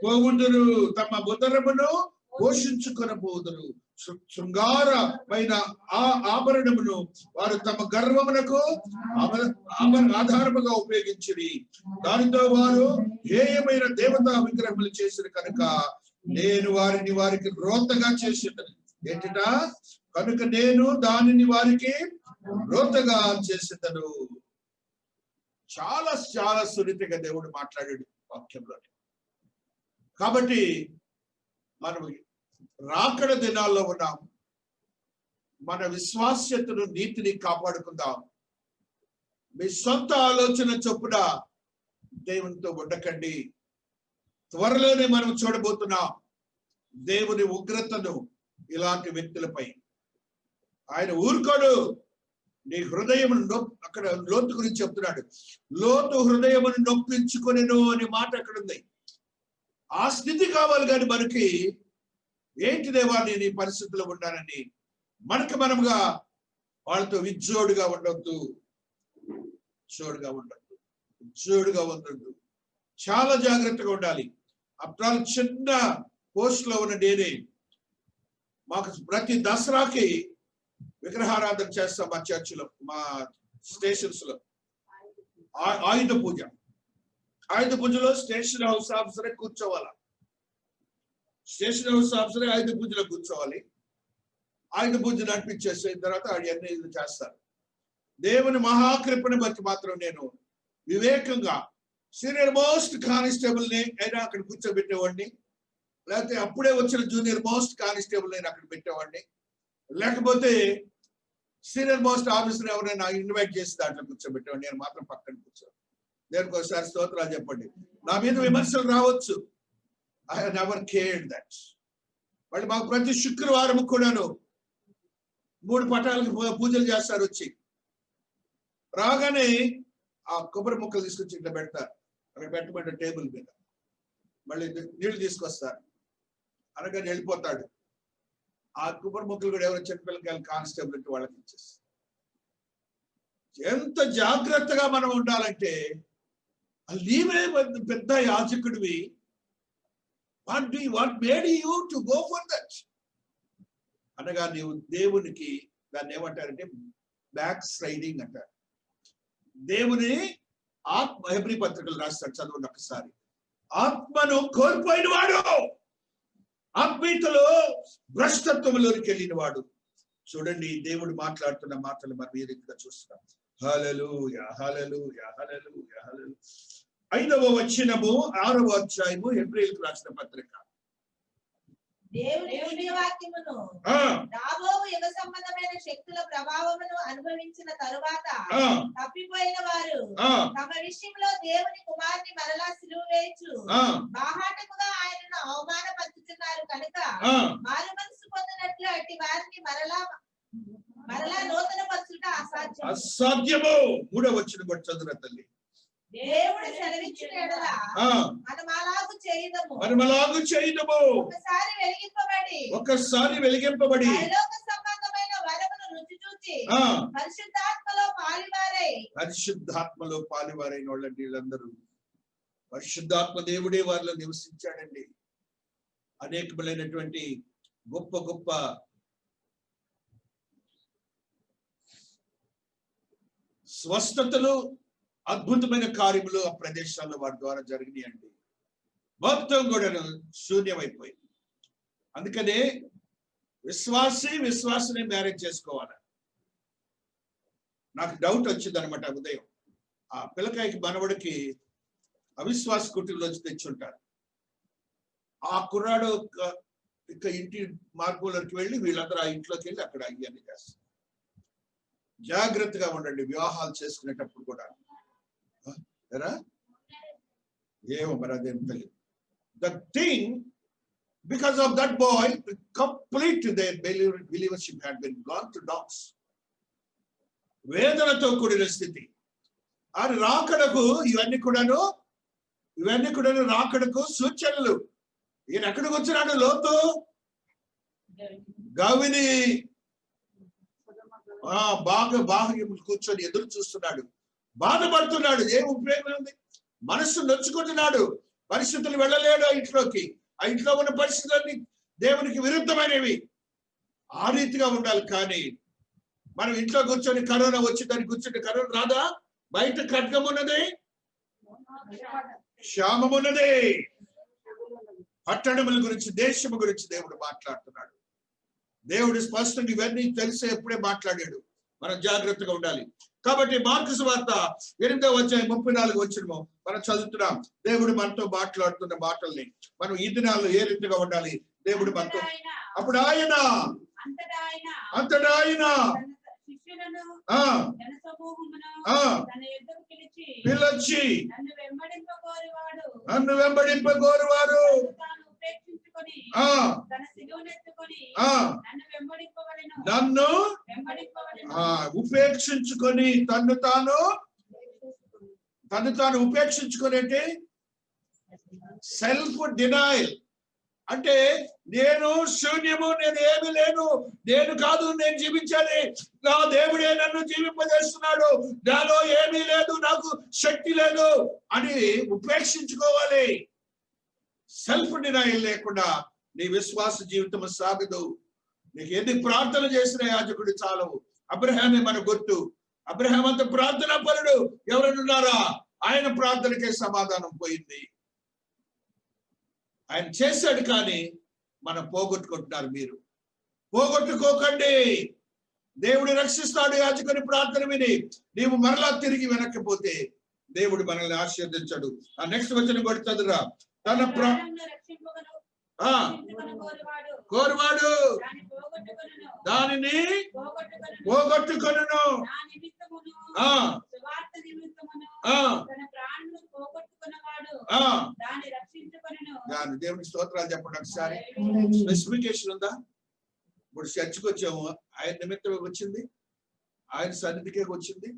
పోవుదురు, తమ ఉదరమును పోషించుకొనబోదురు. శృంగారమైన ఆ ఆభరణమును వారు తమ గర్వమునకు ఆధారముగా ఉపయోగించిరి. దానితో వారు హేయమైన దేవతా విగ్రహములు చేసిన కనుక నేను వారిని వారికి రోతగా చేసినది. ఏంటిట? కనుక నేను దానిని వారికి రోతగా చేసేదను. చాలా చాలా సున్నితంగా దేవుడు మాట్లాడాడు వాక్యంలో. కాబట్టి మనం రాకడ దినాల్లో ఉన్నాం. మన విశ్వాస్యతను, నీతిని కాపాడుకుందాం. మీ సొంత ఆలోచన చొప్పున దేవునితో ఉండకండి. త్వరలోనే మనం చూడబోతున్నాం దేవుని ఉగ్రతను ఇలాంటి వ్యక్తులపై. ఆయన ఊరుకోడు. నీ హృదయమును అక్కడ లోతు గురించి చెప్తున్నాడు. లోతు హృదయమును నొప్పించుకొనెను అనే మాట అక్కడ ఉంది. ఆ స్థితి కావాలి కానీ మనకి ఏంటి దేవా నేను ఈ పరిస్థితిలో ఉన్నానని మనముగా వాళ్ళతో విజ్జోడుగా ఉండొద్దు, విజ్జోడుగా ఉండొద్దు. చాలా జాగ్రత్తగా ఉండాలి. అప్పుడు చిన్న పోస్ట్ లో ఉన్న నేనే, మాకు ప్రతి దసరాకి విగ్రహారాధన చేస్తాం మా చర్చిలో, మా స్టేషన్స్ లో. ఆయుధ పూజలో స్టేషన్ హౌస్ ఆఫీసరే కూర్చోవాలా. స్టేషన్ హౌస్ ఆఫీసరే ఆయుధ పూజలో కూర్చోవాలి. ఆయుధ పూజ నడిపించేసిన తర్వాత అవన్నీ చేస్తారు. దేవుని మహాకృపను బట్టి మాత్రం నేను వివేకంగా సీనియర్ మోస్ట్ కానిస్టేబుల్ ని అయినా అక్కడ కూర్చోబెట్టేవాడిని, లేకపోతే అప్పుడే వచ్చిన జూనియర్ మోస్ట్ కానిస్టేబుల్ అయినా అక్కడ పెట్టేవాడిని, లేకపోతే సీనియర్ మోస్ట్ ఆఫీసర్ ఎవరైనా ఇన్వైట్ చేసి దాంట్లో కూర్చోబెట్టేవాడిని. నేను మాత్రం పక్కన కూర్చోను. దేనికి ఒకసారి స్తోత్రాలు చెప్పండి. నా మీద విమర్శలు రావచ్చు, I have never cared that. వాళ్ళు మాకు ప్రతి శుక్రవారం కూడాను 3 పటాలకు పూజలు చేస్తారు. వచ్చి రాగానే ఆ కొబ్బరి ముక్కలు తీసుకొచ్చి ఇట్లా పెడతారు. అక్కడ పెట్టమంటే టేబుల్ మీద మళ్ళీ నీళ్లు తీసుకొస్తారు. అనగానే వెళ్ళిపోతాడు. ఆ కొబ్బరి ముక్కలు కూడా ఎవరు చిన్నపిల్లకాయలు కానిస్టేబుల్ అంటే వాళ్ళకి ఇచ్చేస్తారు. ఎంత జాగ్రత్తగా మనం ఉండాలంటే, నీవే పెద్ద యాజకుడివి, what made you to go for that? అనగా నీవు దేవునికి దాన్ని ఏమంటారంటే బ్యాక్ స్లైడింగ్ అంటారు. దేవుని ఆత్మ, హెబ్రీ పత్రికలు రాస్తాడు, చదవండి ఒకసారి. ఆత్మను కోల్పోయిన వాడు, ఆత్మీయతలో భ్రష్టత్వంలోనికి వెళ్ళిన వాడు. చూడండి దేవుడు మాట్లాడుతున్న మాటలు మనం ఈ రీతిగా చూస్తున్నాం. హల్లెలూయా హల్లెలూయా హల్లెలూయా హల్లెలూయా. 5వ వచనము 6వ అధ్యాయము హెబ్రీయులకు రాసిన పత్రిక దేవుని వాక్యమును రాబో యుగ సంబంధమైన శక్తుల ప్రభావమును అనుభవించిన తరువాత తప్పిపోయిన వారు తమ విషయంలో దేవుని కుమారుని మరలా సిలువ వేయచ్చు బాహాటముగా ఆయనను అవమానపరుచుతున్నారు కనుక మారు మనసు పొందినట్లు అట్టి వారిని మరలా నూతన పరచుట అసాధ్యము. 3వ వచనం కూడా చదువురా తల్లి. దేవుడు సెలవిచ్చిన ఎడల మనమలాగు చేయుదము. ఒకసారి వెలిగింపబడి పరలోక సంబంధమైన వరమును రుచి చూచి పరిశుద్ధాత్మలో పాలివారైన వాళ్ళండి వీళ్ళందరూ. పరిశుద్ధాత్మ దేవుడే వారిలో నివసించాడండి. అనేకమైనటువంటి గొప్ప గొప్ప స్వస్థతలు, అద్భుతమైన కార్యములు ఆ ప్రదేశాల్లో వారి ద్వారా జరిగినాయండి. మొత్తం కూడా శూన్యమైపోయింది. అందుకనే విశ్వాసిని మ్యారేజ్ చేసుకోవాలి. నాకు డౌట్ వచ్చింది అనమాట ఉదయం. ఆ పిల్లకాయకి మనవడికి అవిశ్వాస కుటుంబంలోంచి తెచ్చుంటారు. ఆ కుర్రాడు ఇక ఇంటి మార్పులకి వెళ్ళి వీళ్ళందరూ ఆ ఇంట్లోకి వెళ్ళి అక్కడ అయ్యాన్ని చేస్తారు. జాగ్రత్తగా ఉండండి వివాహాలు చేసుకునేటప్పుడు కూడా. ఏమో మరి అదేం తెలియదు. The thing, because of that boy, complete their believership had been gone to dogs. వేదనతో కూడిన స్థితి. అది రాకడకు ఇవన్నీ కూడాను రాకడకు సూచనలు. ఈయన ఎక్కడికి వచ్చినాడు? లోతు గవిని బాగా కూర్చొని ఎదురు చూస్తున్నాడు, బాధపడుతున్నాడు. ఏం ఉపయోగం ఉంది? మనస్సు నొచ్చుకుంటున్నాడు. పరిస్థితులు వెళ్ళలేడు ఆ ఇంట్లోకి. ఆ ఇంట్లో ఉన్న పరిస్థితులన్నీ దేవునికి విరుద్ధమైనవి. ఆ రీతిగా ఉండాలి. కానీ మనం ఇంట్లో కూర్చొని కరోనా వచ్చిందని కూర్చొని కరోనా రాదా? బయట ఖడ్గం ఉన్నది, క్షామం ఉన్నది. పట్టణముల గురించి, దేశము గురించి దేవుడు మాట్లాడుతున్నాడు. దేవుడు స్పష్టంగా ఇవన్నీ తెలిసే ఎప్పుడే మాట్లాడాడు. మనం జాగ్రత్తగా ఉండాలి. కాబట్టి మార్కు సువార్త 8వ అధ్యాయం 34వ వచనము మనం చదువుతున్నాం. దేవుడు మనతో మాట్లాడుతున్న మాటల్ని మనం ఈ దినాల్లో ఏ రీతిగా ఉండాలి? దేవుడు మనతో అప్పుడు ఆయన అంతటా ఆయన పిలిచి నన్ను వెంబడింపగోరువారు నన్ను ఉపేక్షించుకొని తను తాను ఉపేక్షించుకొని సెల్ఫ్ డినైల్. అంటే నేను శూన్యము, నేను ఏమి లేను, నేను కాదు నేను జీవించాలి, నా దేవుడే నన్ను జీవింపజేస్తున్నాడు, నాలో ఏమీ లేదు, నాకు శక్తి లేదు అని ఉపేక్షించుకోవాలి. సెల్ఫ్ డినైల్ లేకుండా నీ విశ్వాస జీవితం సాగదు. నీకు ఎన్ని ప్రార్థన చేసిన యాజకుడు చాలవు. అబ్రహామే మన గుర్తు. అబ్రహాం అంత ప్రార్థనా పరుడు ఎవరనున్నారా? ఆయన ప్రార్థనకే సమాధానం పోయింది. ఆయన చేశాడు, కానీ మనం పోగొట్టుకుంటున్నారు. మీరు పోగొట్టుకోకండి. దేవుడు రక్షిస్తాడు. యాజకుని ప్రార్థన విని నీవు మరలా తిరిగి వెనక్కిపోతే దేవుడు మనల్ని ఆశీర్వదించాడు. ఆ నెక్స్ట్ వచనం కూడా చదువురా. తన కోరువాడు దానిని పోగొట్టుకొనును. దేవుని స్తోత్రాలు చెప్పండి. ఒకసారి స్పెసిఫికేషన్ ఉందా? ఇప్పుడు చర్చికి వచ్చాము, ఆయన నిమిత్తం వచ్చింది, ఆయన సన్నిధికే వచ్చింది.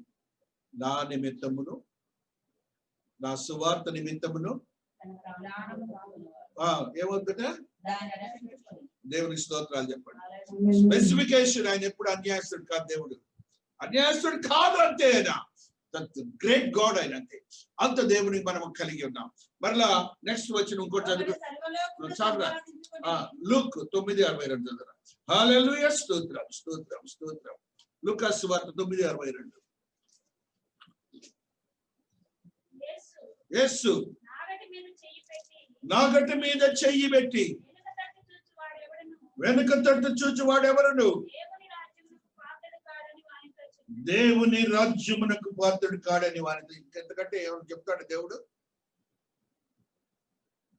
నా నిమిత్తమును, నా సువార్త నిమిత్తమును ఏమవుతుందట? దేవుని స్తోత్రాలు చెప్పండి. స్పెసిఫికేషన్. ఆయన ఎప్పుడు అన్యాయస్తుడు కాదు. దేవుడు అన్యాయస్తుడు కాదు. అంతే. ఆయన గ్రేట్ గాడ్. ఆయన అంతే. అంత దేవుని మనం కలిగి ఉన్నాం. మరలా నెక్స్ట్ వచ్చిన ఇంకోటి చదువు. లూక్ 9:62. హల్లెలూయా. స్తోత్రం స్తోత్రం స్తోత్రం. లూకా సువార్త 9:62. యేసు నాగటి మీద చెయ్యి పెట్టి వెనుక తట్టు చూచి వాడెవరును దేవుని రాజ్యమునకు పాత్రుడు కాడని వారితో. ఇంకెంతకంటే ఏమని చెప్తాడు దేవుడు?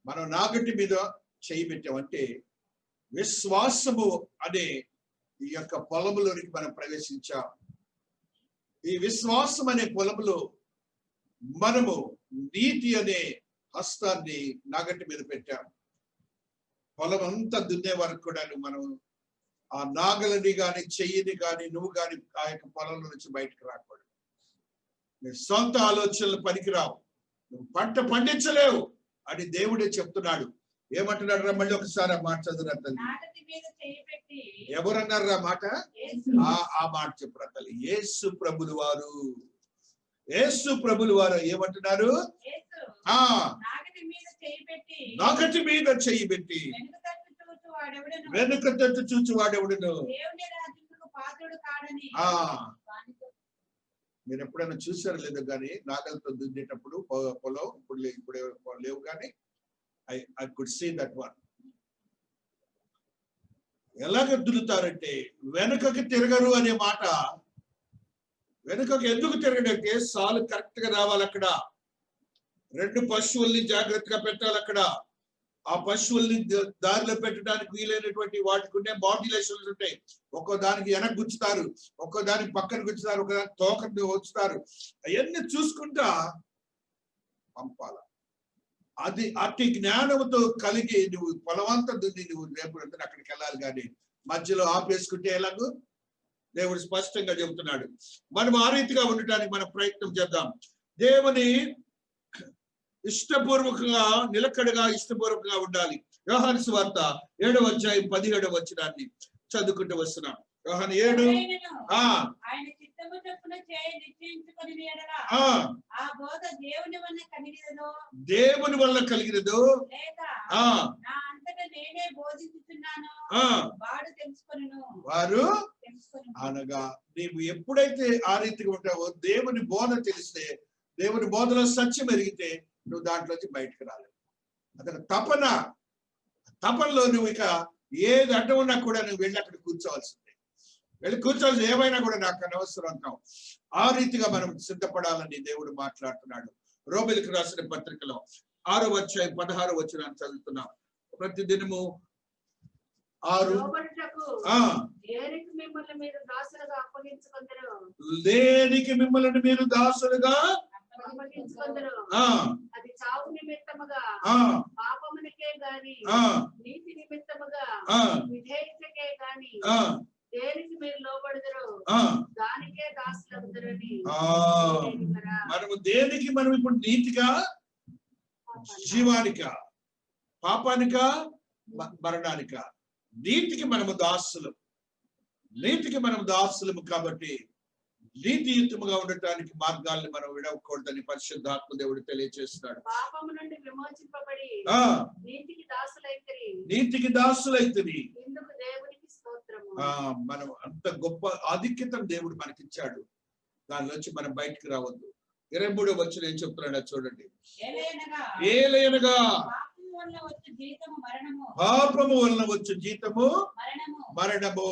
మనం నాగటి మీద చెయ్యి పెట్టామంటే విశ్వాసము అనే ఈ యొక్క పొలములోనికి మనం ప్రవేశించాం. ఈ విశ్వాసం అనే పొలములో మనము నీతి అనే హస్తాన్ని నాగటి మీద పెట్టాం. పొలం అంతా దున్నే వరకు కూడా మనం ఆ నాగలని గాని చెయ్యిని గాని నువ్వు గాని ఆ యొక్క పొలంలో నుంచి బయటకు రాకూడదు. నీ సొంత ఆలోచనలు పనికిరావు, నువ్వు పంట పండించలేవు అని దేవుడే చెప్తున్నాడు. ఏమంటున్నాడు రా? మళ్ళీ ఒకసారి ఆ మాట చదువురా తల్లి. ఎవరన్నారు ఆ మాట? ఆ మాట చెప్పురా తల్లి. యేసు ప్రభులు వారు, యేసు ప్రభులు వారు ఏమంటున్నారు? నాగటి మీద చెయ్యి పెట్టి వెనుక తట్టు చూచి వాడెవడును. మీరు ఎప్పుడైనా చూసారు లేదో కానీ నాగలతో దున్నేటప్పుడు పొలం ఇప్పుడు లేవు కానీ I could see that one. ఎలాగ దున్నుతారంటే వెనుకకి తిరగరు అనే మాట. వెనుకకి ఎందుకు తిరగడంటే సాలు కరెక్ట్ గా రావాలి. అక్కడ 2 పశువుల్ని జాగ్రత్తగా పెట్టాలి. అక్కడ ఆ పశువుల్ని దారిలో పెట్టడానికి వీలైనటువంటి వాటికి ఉండే మాడ్యులేషన్స్ ఉంటాయి. ఒక్కో దానికి వెనక గుచ్చుతారు, ఒక్కో దానికి పక్కన గుచ్చుతారు, ఒక దానికి తోకని వచ్చుతారు. అవన్నీ చూసుకుంటా పంపాల. అది అతి జ్ఞానంతో కలిగి నువ్వు పొలవంతా దున్ని నువ్వు రేపు అక్కడికి వెళ్ళాలి. కానీ మధ్యలో ఆపేసుకుంటే ఎలాగో దేవుడు స్పష్టంగా చెబుతున్నాడు. మనం ఆ రీతిగా ఉండటానికి మనం ప్రయత్నం చేద్దాం. దేవుని ఇష్టపూర్వకంగా నిలకడగా ఇష్టపూర్వకంగా ఉండాలి. యోహాను సువార్త 7వ అధ్యాయం 17వ వచనాన్ని చదువుకుంటూ వస్తున్నాం. యోహాను 7 దేవుని వల్ల కలిగినదో వారు అనగా నీవు ఎప్పుడైతే ఆ రీతిగా ఉంటావో దేవుని బోధ తెలిస్తే, దేవుని బోధలో సత్యం ఎరిగితే నువ్వు దాంట్లోంచి బయటకు రాలేవు. అతను తపనలో నువ్వు ఇక ఏది అడ్డం ఉన్నా కూడా నువ్వు వెళ్ళి అక్కడ కూర్చోవలసిందే. వెళ్ళి కూర్చోవలసి ఏమైనా కూడా నాకు అనవసరం అంటాం. ఆ రీతిగా మనం సిద్ధపడాలని దేవుడు మాట్లాడుతున్నాడు. రోమిలకు రాసిన పత్రికలో 6వ అధ్యాయం 16వ వచనాన్ని చదువుతున్నాం. ప్రతి దినము 6 దేనికి మిమ్మల్ని మీరు దాసులుగా అది చావు నిమిత్తముగా పాపమునకే గాని నీతి నిమిత్తముగా విధేయతకే గాని దేనికి మీరు లోబడదురు దానికే దాసులవుతారని. మనము దేనికి మనం ఇప్పుడు నీతిగా జీవానిక, పాపానిక, మరణానిక, నీతికి మనము దాసులం. నీతికి మనము దాసులము కాబట్టి నీతియుతముగా ఉండటానికి మార్గాల్ని మనం విడవకూడదని పరిశుద్ధాత్మ దేవుడు తెలియజేస్తున్నాడు. పాపము నుండి విమోచింపబడి నీతికి దాసులైతిరి. మనం అంత గొప్ప ఆధిక్యతను దేవుడు మనకిచ్చాడు. దానిలోంచి మనం బయటకు రావద్దు. 23వ వచనం ఏం చెప్తున్నాడో చూడండి. ఏలయనగా పాపము వలన వచ్చు జీతము మరణము.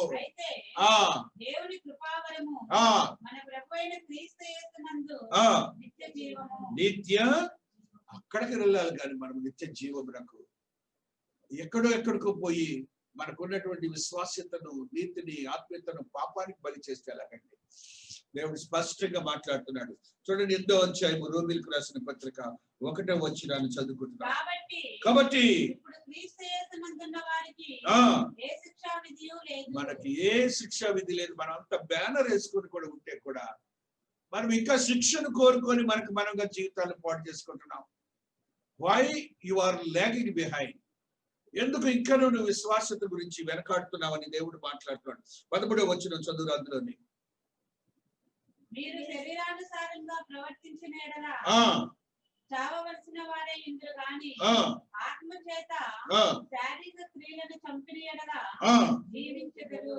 నిత్య అక్కడికి వెళ్ళాలి కానీ మనం నిత్య జీవమునకు ఎక్కడికో పోయి మనకున్నటువంటి విశ్వాస్యతను, నీతిని, ఆత్మీయతను పాపానికి బలి చేస్తే ఎలాగండి? దేవుడు స్పష్టంగా మాట్లాడుతున్నాడు. చూడండి 8వ అధ్యాయం రోమీయులకు రాసిన పత్రిక 1వ వచనాన్ని చదువుకుంటున్నాం. కాబట్టి మనకి ఏ శిక్షా విధి లేదు. మనం అంత బ్యానర్ వేసుకొని కూడా ఉంటే కూడా మనం ఇంకా శిక్షను కోరుకొని మనంగా జీవితాలను పాటు చేసుకుంటున్నాం. Why you are lagging behind? ఎందుకు ఇంకా నువ్వు విశ్వాసత గురించి వెనకాడుతున్నావని దేవుడు మాట్లాడుతున్నాడు. 13వ వచనం చదువు. అందులోని మీరు శరీరానుసారంగా ప్రవర్తించిన యెడల చావవలసిన వారే ఇందురు గాని ఆత్మ చేత శారీరక క్రియలను చంపిన యెడల జీవించెదరు.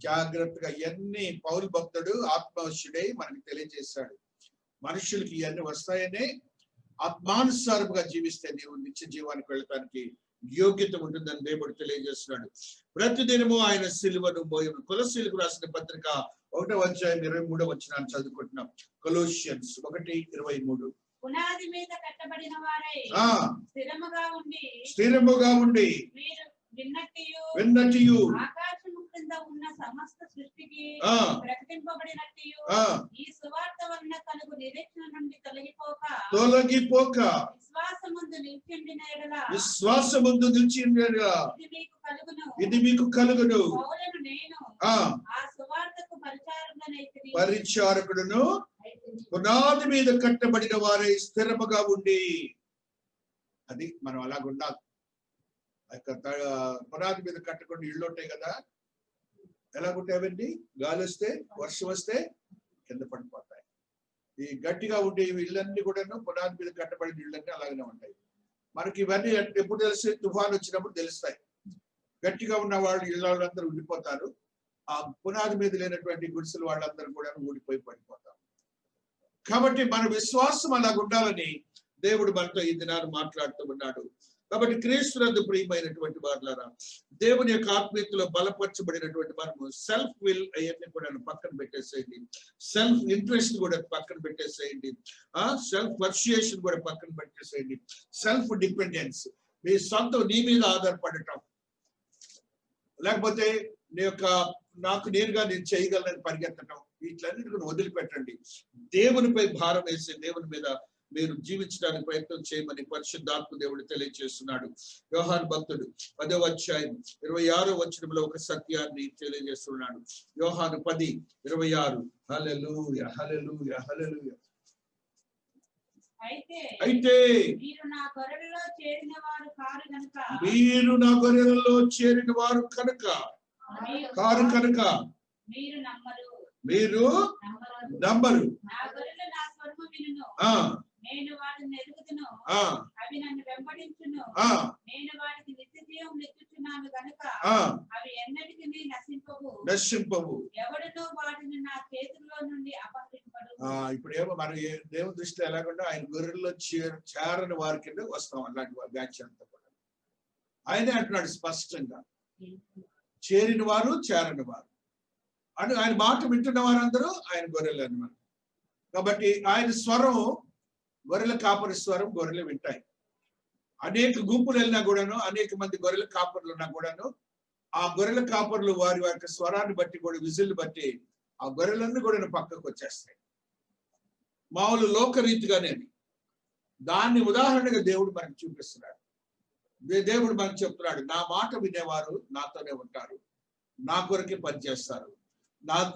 జాగ్రత్తగా ఎన్ని పౌలు భక్తుడు ఆత్మవశుడై మనకి తెలియజేశాడు. మనుషులకి ఇవన్నీ వస్తాయని ఆత్మానుసారంగా జీవిస్తే నీవు నిత్య జీవానికి వెళ్ళటానికి యోగ్యత ఉంటుందని దేవుడు తెలియజేస్తున్నాడు. ప్రతిదినము ఆయన సిలువను మోయను. కొలస్సీలకు రాసిన పత్రిక 1వ అధ్యాయం 23వ వచనాన్ని చదువుకుంటున్నాం. కొలోషియన్స్ 1:23. పునాది మీద కట్టబడిన వారై స్థిరముగా ఉండి విన్నట్టు ఆకాశము క్రింద ఉన్న సమస్త సృష్టికి ఆ. ప్రకటింపబడినట్టు ఆ. ఈ సువార్త వలన కలుగు నిరీక్షణ నుండి తొలగిపోక విశ్వాసమందు నిలిచిండిన ఎడల విశ్వాసమందు నిలిచిండిన ఎడల ఇది మీకు కలుగును. పౌలును నేను ఆ సువార్తకు పరిచారకుడును పునాది మీద కట్టబడిన వారే స్థిరముగా ఉండి. అది మనం అలాగుండాలి. పునాది మీద కట్టకుండా ఇళ్ళు ఉంటాయి కదా, ఎలాగుంటాయండి? గాలి వస్తే వర్షం వస్తే కింద పడిపోతాయి. ఈ గట్టిగా ఉండే ఇళ్ళన్నీ కూడా పునాది మీద కట్టబడిన ఇళ్ళన్నీ అలాగనే ఉంటాయి. మనకి ఇవన్నీ ఎప్పుడు తెలిసి తుఫాన్ వచ్చినప్పుడు తెలుస్తాయి. గట్టిగా ఉన్న వాళ్ళు ఇళ్ళందరూ ఉండిపోతారు. ఆ పునాది మీద లేనటువంటి గుడిసెలు వాళ్ళందరూ కూడా ఊడిపోయి పడిపోతారు. కాబట్టి మన విశ్వాసం అలాగ ఉండాలని దేవుడు మనతో ఈ దినాన్ని మాట్లాడుతూ ఉన్నాడు. కాబట్టి క్రీస్తునందు ప్రియమైనటువంటి వారులారా, దేవుని యొక్క ఆత్మీయతలో బలపరచబడినటువంటి మనము సెల్ఫ్ విల్ అవన్నీ కూడా పక్కన పెట్టేసేయండి. సెల్ఫ్ ఇంట్రెస్ట్ కూడా పక్కన పెట్టేసేయండి. సెల్ఫ్ పర్సుయేషన్ కూడా పక్కన పెట్టేసేయండి. సెల్ఫ్ డిపెండెన్స్, మీ సొంతం నీ మీద ఆధారపడటం, లేకపోతే నాకు నేనుగా నేను చేయగలనని పరిగెత్తటం, వీటిలన్నిటిని వదిలిపెట్టండి. దేవునిపై భారం వేసి దేవుని మీద మీరు జీవించడానికి ప్రయత్నం చేయమని పరిశుద్ధాత్మ దేవుడు తెలియజేస్తున్నాడు. యోహాను భక్తుడు 10వ అధ్యాయం 26వ వచనంలో ఒక సత్యాన్ని తెలియజేస్తున్నాడు. యోహాను 10:26. హల్లెలూయా, హల్లెలూయా, హల్లెలూయా. అయితే మీరు నా గొర్రెలలో చేరిన వారు కనుక మీరు నమ్మరు. నేను వాటిని ఎరుగుదును, అవి నన్ను వెంబడించును. నేను వాటికి నిత్య జీవం నిచ్చుచున్నాను గనుక అవి ఎన్నటికీ నశింపవు. ఎవడునో వాటిని నా చేతుల్లో నుండి అపహరింపడు. ఇప్పుడు ఏమో మన దేవుని దృష్టిలో ఎలాగంటే ఆయన గొర్రెల్లో చేరని వారి కింద వస్తాం. అలాంటి బ్యాచ్ అంతా కూడా ఆయనే అంటున్నాడు స్పష్టంగా, చేరిన వారు చేరని వారు అని. ఆయన మాట వింటున్న వారందరూ ఆయన గొర్రెలు అన్నమాట. కాబట్టి ఆయన స్వరం, గొర్రెల కాపరి స్వరం గొర్రెలు వింటాయి. అనేక గుంపులు వెళ్ళినా కూడాను, అనేక మంది గొర్రెల కాపర్లు ఉన్నా కూడాను, ఆ గొర్రెల కాపర్లు వారి యొక్క స్వరాన్ని బట్టి కూడా, విజిల్ని బట్టి ఆ గొర్రెలన్నీ కూడా పక్కకు వచ్చేస్తాయి. మామూలు లోకరీతిగానే. దాన్ని ఉదాహరణగా దేవుడు మనకు చూపిస్తున్నాడు. దేవుడు మనకు చెప్తున్నాడు, నా మాట వినేవారు నాతోనే ఉంటారు, నా కొరకే పనిచేస్తారు,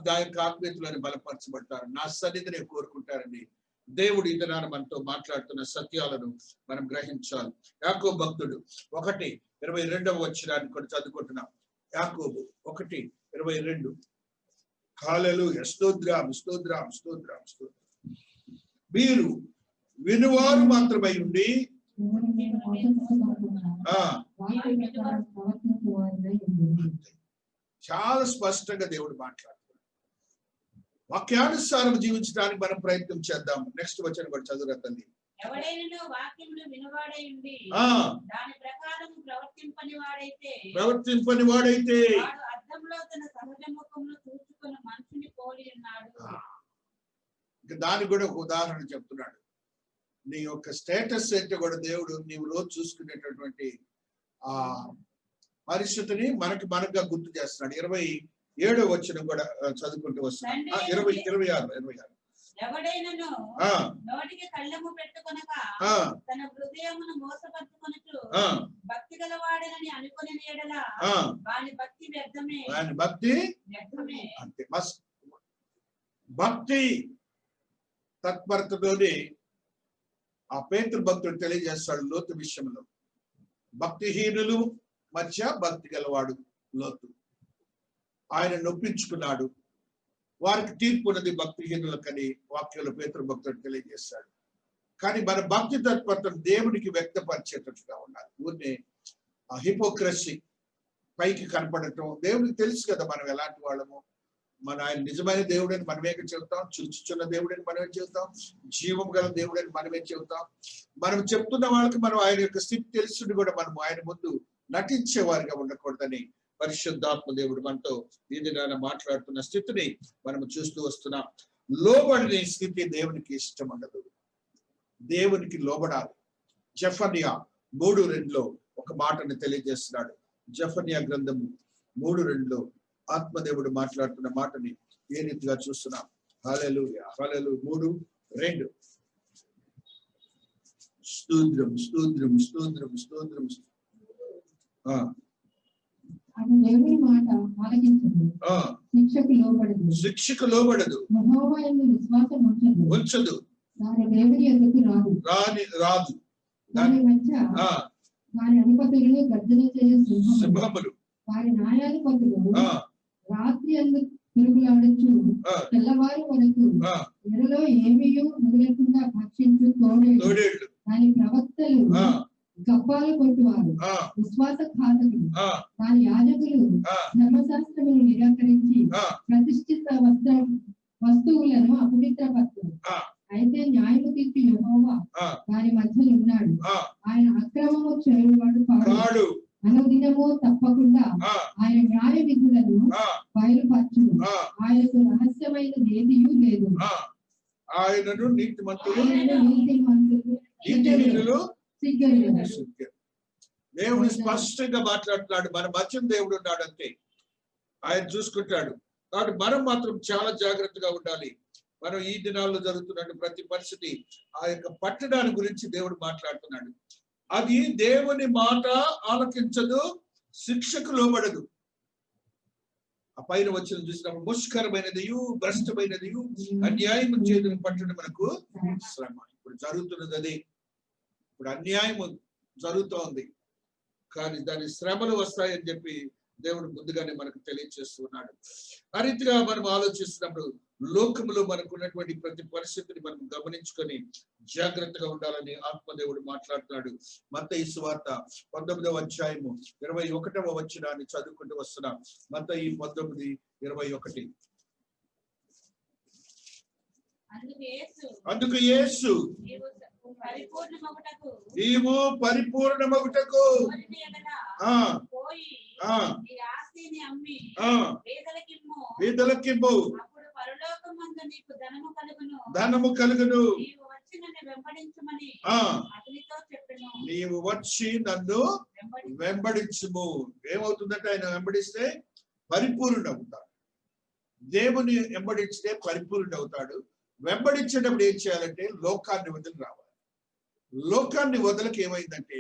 దాని ఆత్మీయతలోని బలపరచబడతారు, నా సన్నిధిని కోరుకుంటారని దేవుడు ఈ దినాన మనతో మాట్లాడుతున్న సత్యాలను మనం గ్రహించాలి. యాకోబు భక్తుడు 1:22 వచనాన్ని కూడా చదువుకుంటున్నాం. యాకోబు 1:22. హల్లెలూయా, స్తోత్రం, స్తోత్రం, స్తోత్రం, స్తోత్రం. మీరు వినువారు మాత్రమై ఉండి చాలా స్పష్టంగా దేవుడు మాట్లాడుతున్నాడు. వాక్యానుసారం జీవించడానికి మనం ప్రయత్నం చేద్దాం. నెక్స్ట్ వచనం కూడా చదువురా తల్లి. ఎవడైనా వాక్యమును వినువాడై ఉండి దాని ప్రకారం ప్రవర్తింపని వాడైతే వాడు అద్దంలో తన సహజ ముఖమును చూచుకొని మనుషుని పోలి ఉన్నాడు. దానికి కూడా ఒక ఉదాహరణ చెప్తున్నాడు. నీ యొక్క స్టేటస్ ఏంటో కూడా దేవుడు నీవు రోజు చూసుకునేటటువంటి ఆ పరిస్థితిని మనకుగా గుర్తు చేస్తున్నాడు. 27వ వచనం కూడా చదువుకుంటూ వస్తున్నాడు. 26. ఎవడైనను నోటికి కళ్ళెము పెట్టుకొనక తన హృదయమును మోసపరుచుకొనుచు భక్తి గలవాడనని అనుకుని ఎడల వాని భక్తి వ్యర్థమే. అంతే. భక్తి తత్పరతలోనే ఆ పేతురు భక్తుడు తెలియజేస్తాడు లోతు విషయంలో. భక్తిహీనులు మధ్య భక్తి గలవాడు లోతు. ఆయన నొప్పించుకున్నాడు. వారికి తీర్పు ఉన్నది భక్తిహీనులకని వాక్యంలో పేతురు భక్తుడు తెలియజేస్తాడు. కానీ మన భక్తి తత్పరతను దేవునికి వ్యక్తపరిచేటట్టుగా ఉండాలి. ఊరినే ఆ హిపోక్రసీ, పైకి కనపడటం. దేవునికి తెలుసు కదా మనం ఎలాంటి వాళ్ళము. ఆయన నిజమైన దేవుడని మనమే చెబుతాం, చూచుచున్న దేవుడని మనమే చెబుతాం, జీవం గల దేవుడని మనమే చెబుతాం. మనం చెప్తున్న వాళ్ళకి మనం ఆయన యొక్క స్థితి తెలుసుని కూడా మనం ఆయన ముందు నటించే వారిగా ఉండకూడదని పరిశుద్ధాత్మ దేవుడు మనతో ఈ దినాన మాట్లాడుతున్న స్థితిని మనం చూస్తూ వస్తున్నాం. లోబడిన స్థితి దేవునికి ఇష్టం ఉండదు. దేవునికి లోబడాలి. జెఫన్యా 3:2 ఒక మాటను తెలియజేస్తున్నాడు. జెఫన్యా గ్రంథము 3:2 ఆత్మదేవుడు మాట్లాడుతున్న మాటని ఏ రీతిగా చూస్తున్నాం. హల్లెలూయా, హల్లెలూయా. 3:2 స్తోత్రం స్తోత్రం స్తోత్రం స్తోత్రం. దేవుని మాట ఆలకించదు, శిక్షకు లోబడదు, శిక్షకు లోబడదు, యెహోవా యందు విశ్వాసం ఉంచదు, దాని దేవుని యొద్దకు రాదు. దాని మధ్య వారి అధిపతులు గర్జన చేయ సింహములు, వారి న్యాయాధిపతులు రాత్రి అందు తిరుగులాడచ్చు, తెల్లవారు వరకు ఎరలో ఏమీ మిగలకుండా భక్షించు తోడేళ్ళు, దాని ప్రవక్తలు గప్పాలు కొట్టువారు, విశ్వాసఘాతకులు, దాని యాజకులు ధర్మశాస్త్రమును నిరాకరించి ప్రతిష్ఠిత వస్తువులను అపవిత్రపరచును. అయితే న్యాయము తీర్పు యెహోవా వారి మధ్యలో ఉన్నాడు. ఆయన అక్రమము చేయువాడు కాడు, అనుదినము తప్పకుండా ఆయన న్యాయ విధులను బయలుపరచును. ఆయనకు రహస్యమైనదేదియూ లేదు. ఆయనను నీతిమంతులు దేవుడు స్పష్టంగా మాట్లాడుతున్నాడు. మన మధ్యం దేవుడు ఉన్నాడు అంతే, ఆయన చూసుకుంటాడు. కాబట్టి మనం మాత్రం చాలా జాగ్రత్తగా ఉండాలి. మనం ఈ దినాల్లో జరుగుతున్న ప్రతి పరిస్థితి ఆ యొక్క పట్టణాన్ని గురించి దేవుడు మాట్లాడుతున్నాడు. అది దేవుని మాట ఆలకించదు, శిక్షకు లోబడదు. ఆ పైన వచ్చిన చూసినప్పుడు ముష్కరమైనది, భ్రష్టమైనది, అన్యాయం చేతులు పట్టడం మనకు శ్రమ. ఇప్పుడు జరుగుతున్నది అదే. ఇప్పుడు అన్యాయం జరుగుతోంది, కానీ దాని శ్రమలు వస్తాయని చెప్పి దేవుడు ముందుగానే మనకు తెలియజేస్తున్నాడు. ఆ రీతిగా మనం ఆలోచిస్తున్నప్పుడు లోకములో మనకు ఉన్నటువంటి ప్రతి పరిస్థితిని మనం గమనించుకొని జాగ్రత్తగా ఉండాలని ఆత్మదేవుడు మాట్లాడుతున్నాడు. మత్తయి సువార్త 19వ అధ్యాయము 21వ వచనాన్ని చదువుకుంటూ వస్తున్నాం. మత్తయి 19:21. అందుకు యేసు నీవు పరిపూర్ణమగుటకు పేదలకిమ్ము, ధనము కలుగును, నీవు వచ్చి నన్ను వెంబడించుము. ఏమవుతుందంటే ఆయన వెంబడిస్తే పరిపూర్ణుడు అవుతాడు. దేవుని వెంబడిస్తే పరిపూర్ణుడు అవుతాడు. వెంబడించేటప్పుడు ఏం చేయాలంటే లోకాన్ని వదిలి రావాలి. లోకాన్ని వదలకి ఏమైందంటే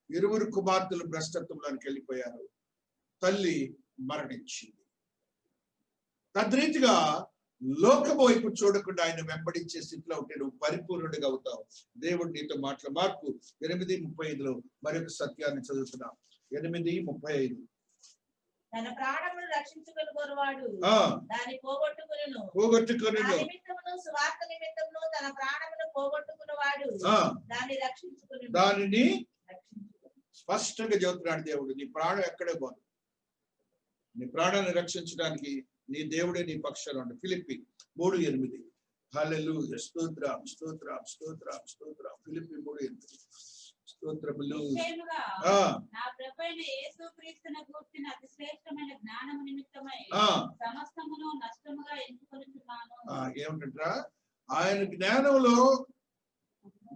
ఇరువురు కుమార్తెలు భ్రష్టత్వంలోకి వెళ్ళిపోయారు. తల్లి మరణించింది. తద్రీతిగా లోకము వైపు చూడకుండా ఆయన వెంబడించే స్థితిలో ఉంటే నువ్వు పరిపూర్ణుడిగా అవుతావు. దేవుడు నీతో మార్పు 8:35 మరొక సత్యాన్ని చదువుతున్నాం. 8:35. తన ప్రాణమును రక్షించుకొనువాడు దాన్ని పోగొట్టుకొనును, సువార్త నిమిత్తమును తన ప్రాణమును పోగొట్టుకున్నవాడు దాన్ని రక్షించుకొనును. దానిని స్పష్టంగా చెబుతున్నాడు దేవుడు. నీ ప్రాణం ఎక్కడే పోదు. నీ ప్రాణాన్ని రక్షించడానికి నీ దేవుడే నీ పక్షాన ఉండు. ఫిలిప్పి 3:8. హల్లెలూయా, స్తోత్రం స్తోత్రం స్తోత్రం స్తోత్రం. ఫిలిప్పి 3:8. స్తోత్రములు. నా ప్రభువైన యేసుక్రీస్తును గూర్చిన అతి శ్రేష్టమైన జ్ఞానము నిమిత్తమై సమస్తమును నష్టముగా ఎంచుకొనుచున్నాను. ఏమంటారా, ఆయన జ్ఞానంలో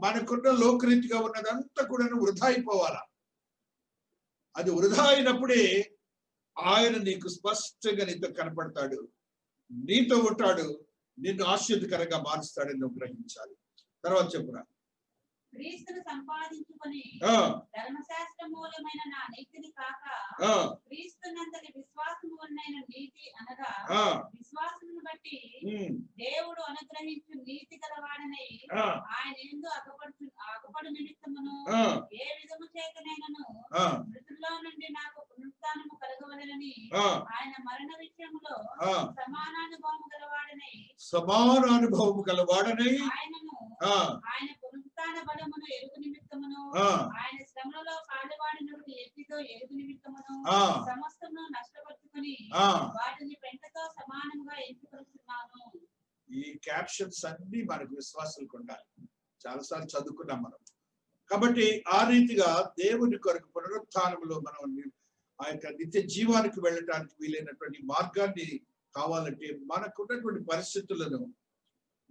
మనకున్న లోకరీతిగా ఉన్నదంతా కూడా వృధా అయిపోవాలా. అది వృధా అయినప్పుడే ఆయన నీకు స్పష్టంగా నీతో కనపడతాడు, నీతో ఉంటాడు, నిన్ను ఆశీర్వదకరంగా మారుస్తాడని నువ్వు గ్రహించాలి. తర్వాత చెప్పురా. క్రీస్తును సంపాదించుకొని ధర్మశాస్త్ర మూలమైన నా నీతిని కాక క్రీస్తునంతటి విశ్వాసము వలన నీతి అనగా విశ్వాసమును బట్టి దేవుడు అనుగ్రహించు నీతి గలవాడనై ఆయన యందు అగపడు నిమిత్తమును ఏ విధము చేతనైనను మృతుల్లో నుండి నాకు పునరుత్థానము కలగవలెనని ఆయన మరణ విషయములో సమానానుభవము గలవాడనై ఆయనను ఆయన పునరుత్థాన బలమును ఎరుగు నిమిత్తమును ఆయన శ్రమలలో పాలువాడినప్పుడు ఎత్తితో ఎరుగు నిమిత్తమును సమస్తమును నష్టపరుచుకొని వాటిని పెంటతో సమానంగా ఎంచుకొనుచున్నాను. ఈ క్యాప్షన్స్ అన్ని మనకు విశ్వాసాలకు ఉండాలి. చాలాసార్లు చదువుకున్నాం మనం. కాబట్టి ఆ రీతిగా దేవుని కొరకు పునరుత్థానంలో మనం ఆ యొక్క నిత్య జీవానికి వెళ్ళటానికి వీలైనటువంటి మార్గాన్ని కావాలంటే మనకున్నటువంటి పరిస్థితులను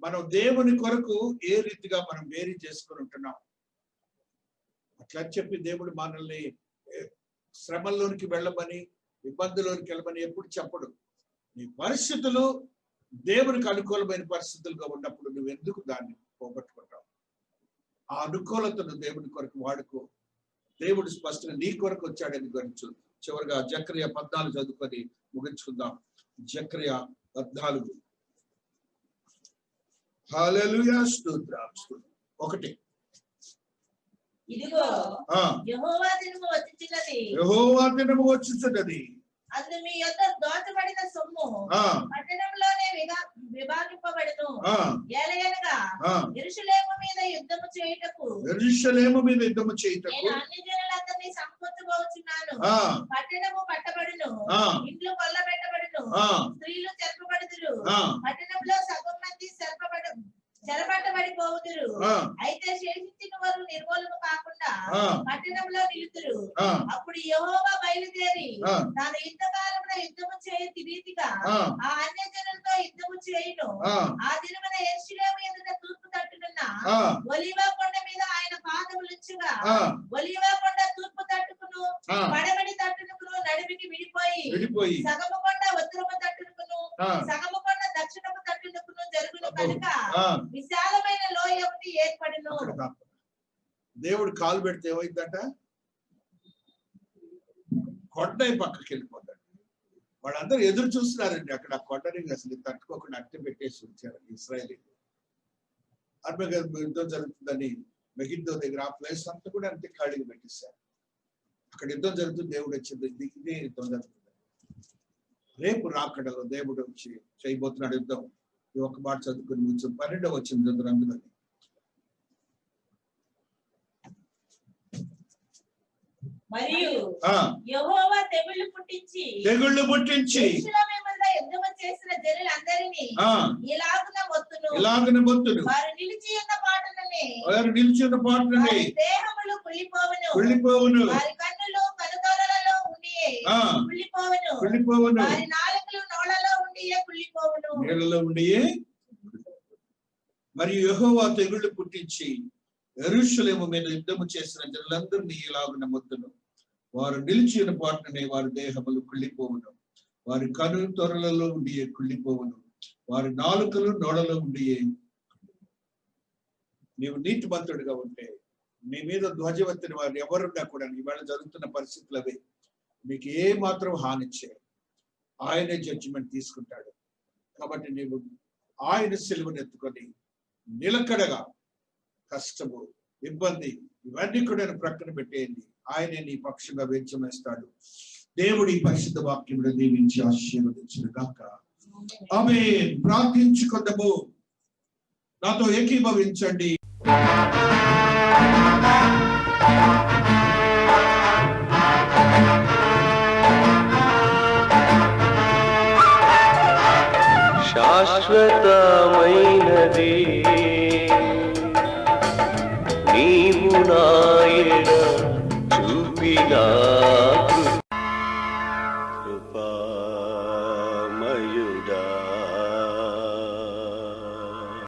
మనం దేవుని కొరకు ఏ రీతిగా మనం వేరు చేసుకుని ఉంటున్నాం. అట్లా చెప్పి దేవుడు మనల్ని శ్రమల్లోనికి వెళ్ళమని, ఇబ్బందుల్లోనికి వెళ్ళమని ఎప్పుడు చెప్పడు. నీ పరిస్థితులు దేవునికి అనుకూలమైన పరిస్థితులుగా ఉన్నప్పుడు నువ్వు ఎందుకు దాన్ని పోగొట్టుకుంటావు? ఆ అనుకూలతను దేవుని కొరకు వాడుకో. దేవుడు స్పష్టంగా నీ కొరకు వచ్చాడని గురించి. చివరిగా జకర్యా 14 చదువుకొని ముగించుకుందాం. జకర్యా 14. హల్లెలూయా, స్తోత్రం. 1. ఇదిగో యెహోవా దినము వచ్చుచున్నది, యెహోవా దినము వచ్చుచున్నది. అది మీ యొద్ద దోచబడిన సొమ్ము పట్టణంలోనే విభాగింపబడును. ఏలయనగా యెరూషలేము మీద యుద్ధము చేయుటకు నేను అన్ని జనులందరినీ సమకూర్చబోచున్నాను. పట్టణము పట్టబడును, ఇండ్లు కొల్లబెట్టబడును, స్త్రీలు చెరపబడుదురు, పట్టణంలో సగం మంది చెరపట్టబడిపోవుదురు. అయితే శేషించిన వారు నిర్మూలన కాకుండా పట్టణంలో నిలుతురు. అప్పుడు యెహోవా బయలుదేరి తన యుద్ధకాలంలో యుద్ధము చేయు రీతిగా ఆ అన్య జనులతో యుద్ధము చేయును. ఆ దినమున యెరూషలేము ఎదుట తూర్పు తట్టునున్న ఒలీవ కొండ మీద ఆయన పాదములుంచగా ఒలీవ కొండ తూర్పు తట్టుకును పడమటి తట్టుకును నడిమికి విడిపోయి సగము కొండ ఉత్తరము తట్టుకును సగము కొండ దక్షిణము తట్టుకును జరుగును కనుక విశాలమైన లోయ ఒకటి ఏర్పడును. దేవుడు కాలు పెడితే ఏమైందట? కొండ పక్కకి వెళ్ళిపోతాడు. వాళ్ళందరూ ఎదురు చూస్తున్నారండి. అక్కడ కొండని అసలు తట్టుకోకుండా అట్టే పెట్టేసి ఉంచారు ఇశ్రాయేలీయులు. యుద్ధం జరుగుతుందని మెగిద్దో దగ్గర ఆ ప్లేస్ అంతా కూడా అంతే ఖాళీగా పెట్టేశారు. అక్కడ యుద్ధం జరుగుతుంది, దేవుడు వచ్చింది, ఇదే యుద్ధం జరుగుతుంది. రేపు రాకడలో దేవుడు వచ్చి చేయబోతున్నాడు యుద్ధం. ఈ ఒక్క మాట చదువుకుని ముందు 12వ వచనం చదువు. అందులో మరియు యెహోవా తెగుళ్ళు పుట్టించి యుద్ధము చేసిన జనులందరినీ ఇలాగున మొత్తును. వారు నిలిచి ఉన్న పాటలనే దేహములు కుళ్ళిపోవును. వారి కన్నులు కనుతోరలలో ఉండియే కుళ్ళిపోవును. వారి నాలుకలు నోళ్ళలో ఉండియే కుళ్ళిపోవును. మరియు యెహోవా తెగుళ్ళు పుట్టించి యెరూషలేము మీద యుద్ధము చేసిన జనులందరినీ ఇలాగున మొత్తును. వారు నిలిచి ఉన్న పాటనే వారి దేహములు కుళ్ళిపోవును. వారి కను తొరలలో ఉండియే కుళ్ళిపోవును. వారి నాలుకలు నోడలో ఉండియే. నీవు నీతిమంతుడిగా ఉంటే, నీ మీద ధ్వజవెత్తిన వారు ఎవరున్నా కూడా ఇవాళ జరుగుతున్న పరిస్థితులు అవే. నీకు ఏ మాత్రం హాని చేయ, ఆయనే జడ్జిమెంట్ తీసుకుంటాడు. కాబట్టి నీవు ఆయన సిలువను ఎత్తుకొని నిలకడగా కష్టము, ఇబ్బంది ఇవన్నీ కూడా ప్రక్కన పెట్టేయండి. ఆయనే నీ పక్షంగా వేద్యమేస్తాడు. దేవుడి పరిశుద్ధ వాక్యమును దీవించి ఆశీర్వదించును గాక. ఆమేన్. ప్రార్థించుకుందాము. నాతో ఏకీభవించండి. శాశ్వతమైనది నీవు నా ఎడ చూపినా